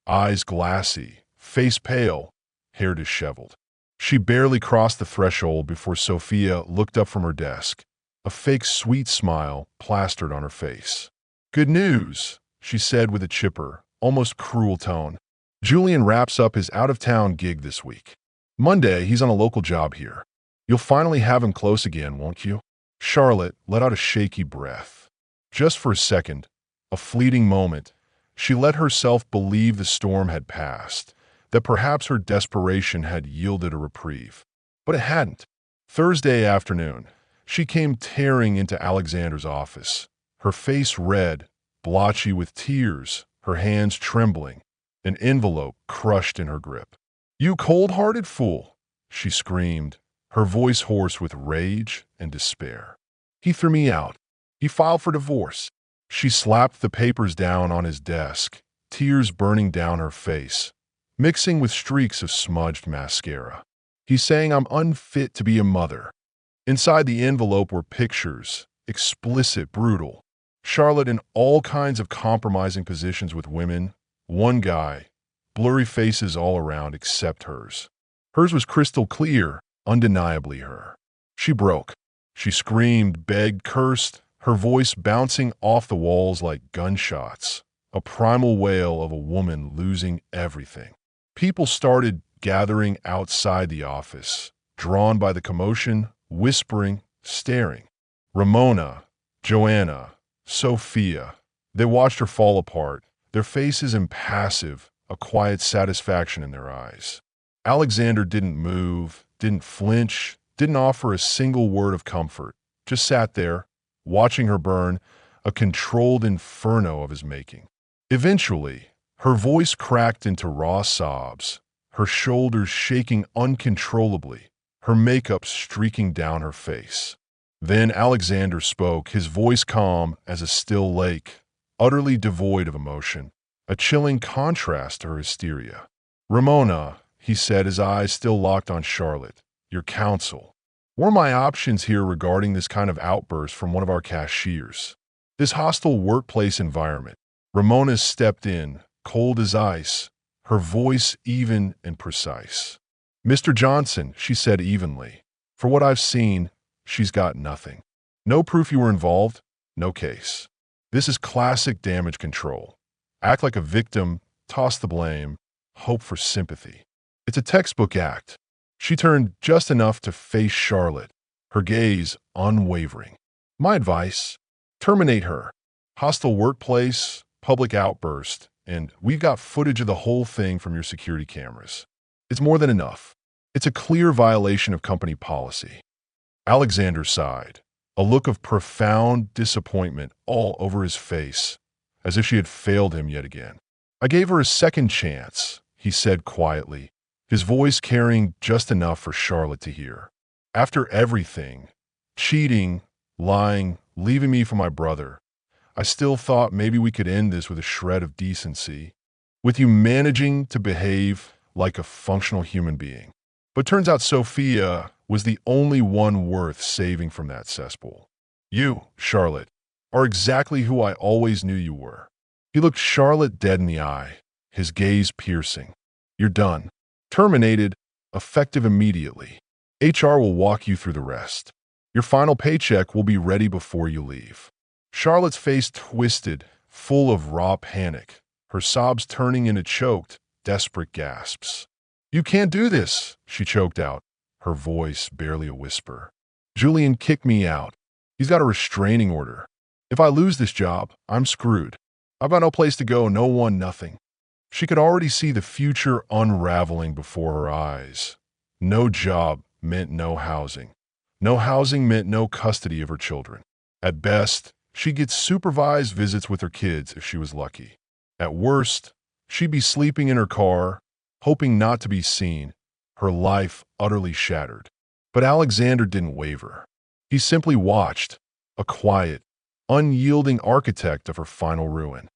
eyes glassy, face pale, hair disheveled. She barely crossed the threshold before Sophia looked up from her desk, a fake sweet smile plastered on her face. "Good news," she said with a chipper, almost cruel tone. "Julian wraps up his out-of-town gig this week. Monday, he's on a local job here. You'll finally have him close again, won't you?" Charlotte let out a shaky breath. Just for a second, a fleeting moment, she let herself believe the storm had passed, that perhaps her desperation had yielded a reprieve. But it hadn't. Thursday afternoon, she came tearing into Alexander's office, her face red, blotchy with tears, her hands trembling, an envelope crushed in her grip. "You cold-hearted fool!" she screamed, her voice hoarse with rage and despair. "He threw me out. He filed for divorce." She slapped the papers down on his desk, tears burning down her face, mixing with streaks of smudged mascara. "He's saying I'm unfit to be a mother." Inside the envelope were pictures, explicit, brutal. Charlotte in all kinds of compromising positions with women, one guy, blurry faces all around except hers. Hers was crystal clear, undeniably her. She broke. She screamed, begged, cursed, her voice bouncing off the walls like gunshots, a primal wail of a woman losing everything. People started gathering outside the office, drawn by the commotion, whispering, staring. Ramona, Joanna, Sophia. They watched her fall apart, their faces impassive, a quiet satisfaction in their eyes. Alexander didn't move, didn't flinch, didn't offer a single word of comfort, just sat there, watching her burn, a controlled inferno of his making. Eventually, her voice cracked into raw sobs, her shoulders shaking uncontrollably, her makeup streaking down her face. Then Alexander spoke, his voice calm as a still lake, utterly devoid of emotion, a chilling contrast to her hysteria. "Ramona," he said, his eyes still locked on Charlotte, "your counsel. What are my options here regarding this kind of outburst from one of our cashiers? This hostile workplace environment." Ramona stepped in, cold as ice, her voice even and precise. "Mr. Johnson," she said evenly, "for what I've seen, she's got nothing. No proof you were involved, no case. This is classic damage control. Act like a victim, toss the blame, hope for sympathy. It's a textbook act." She turned just enough to face Charlotte, her gaze unwavering. "My advice? Terminate her. Hostile workplace, public outburst, and we've got footage of the whole thing from your security cameras. It's more than enough. It's a clear violation of company policy." Alexander sighed, a look of profound disappointment all over his face, as if she had failed him yet again. "I gave her a second chance," he said quietly, his voice carrying just enough for Charlotte to hear. "After everything, cheating, lying, leaving me for my brother, I still thought maybe we could end this with a shred of decency, with you managing to behave like a functional human being. But turns out Sophia was the only one worth saving from that cesspool. You, Charlotte, are exactly who I always knew you were." He looked Charlotte dead in the eye, his gaze piercing. "You're done. Terminated, effective immediately. HR will walk you through the rest. Your final paycheck will be ready before you leave." Charlotte's face twisted, full of raw panic, her sobs turning into choked, desperate gasps. "You can't do this," she choked out, her voice barely a whisper. "Julian kicked me out. He's got a restraining order. If I lose this job, I'm screwed. I've got no place to go, no one, nothing." She could already see the future unraveling before her eyes. No job meant no housing. No housing meant no custody of her children. At best, she'd get supervised visits with her kids if she was lucky. At worst, she'd be sleeping in her car, hoping not to be seen, her life utterly shattered. But Alexander didn't waver. He simply watched, a quiet, unyielding architect of her final ruin.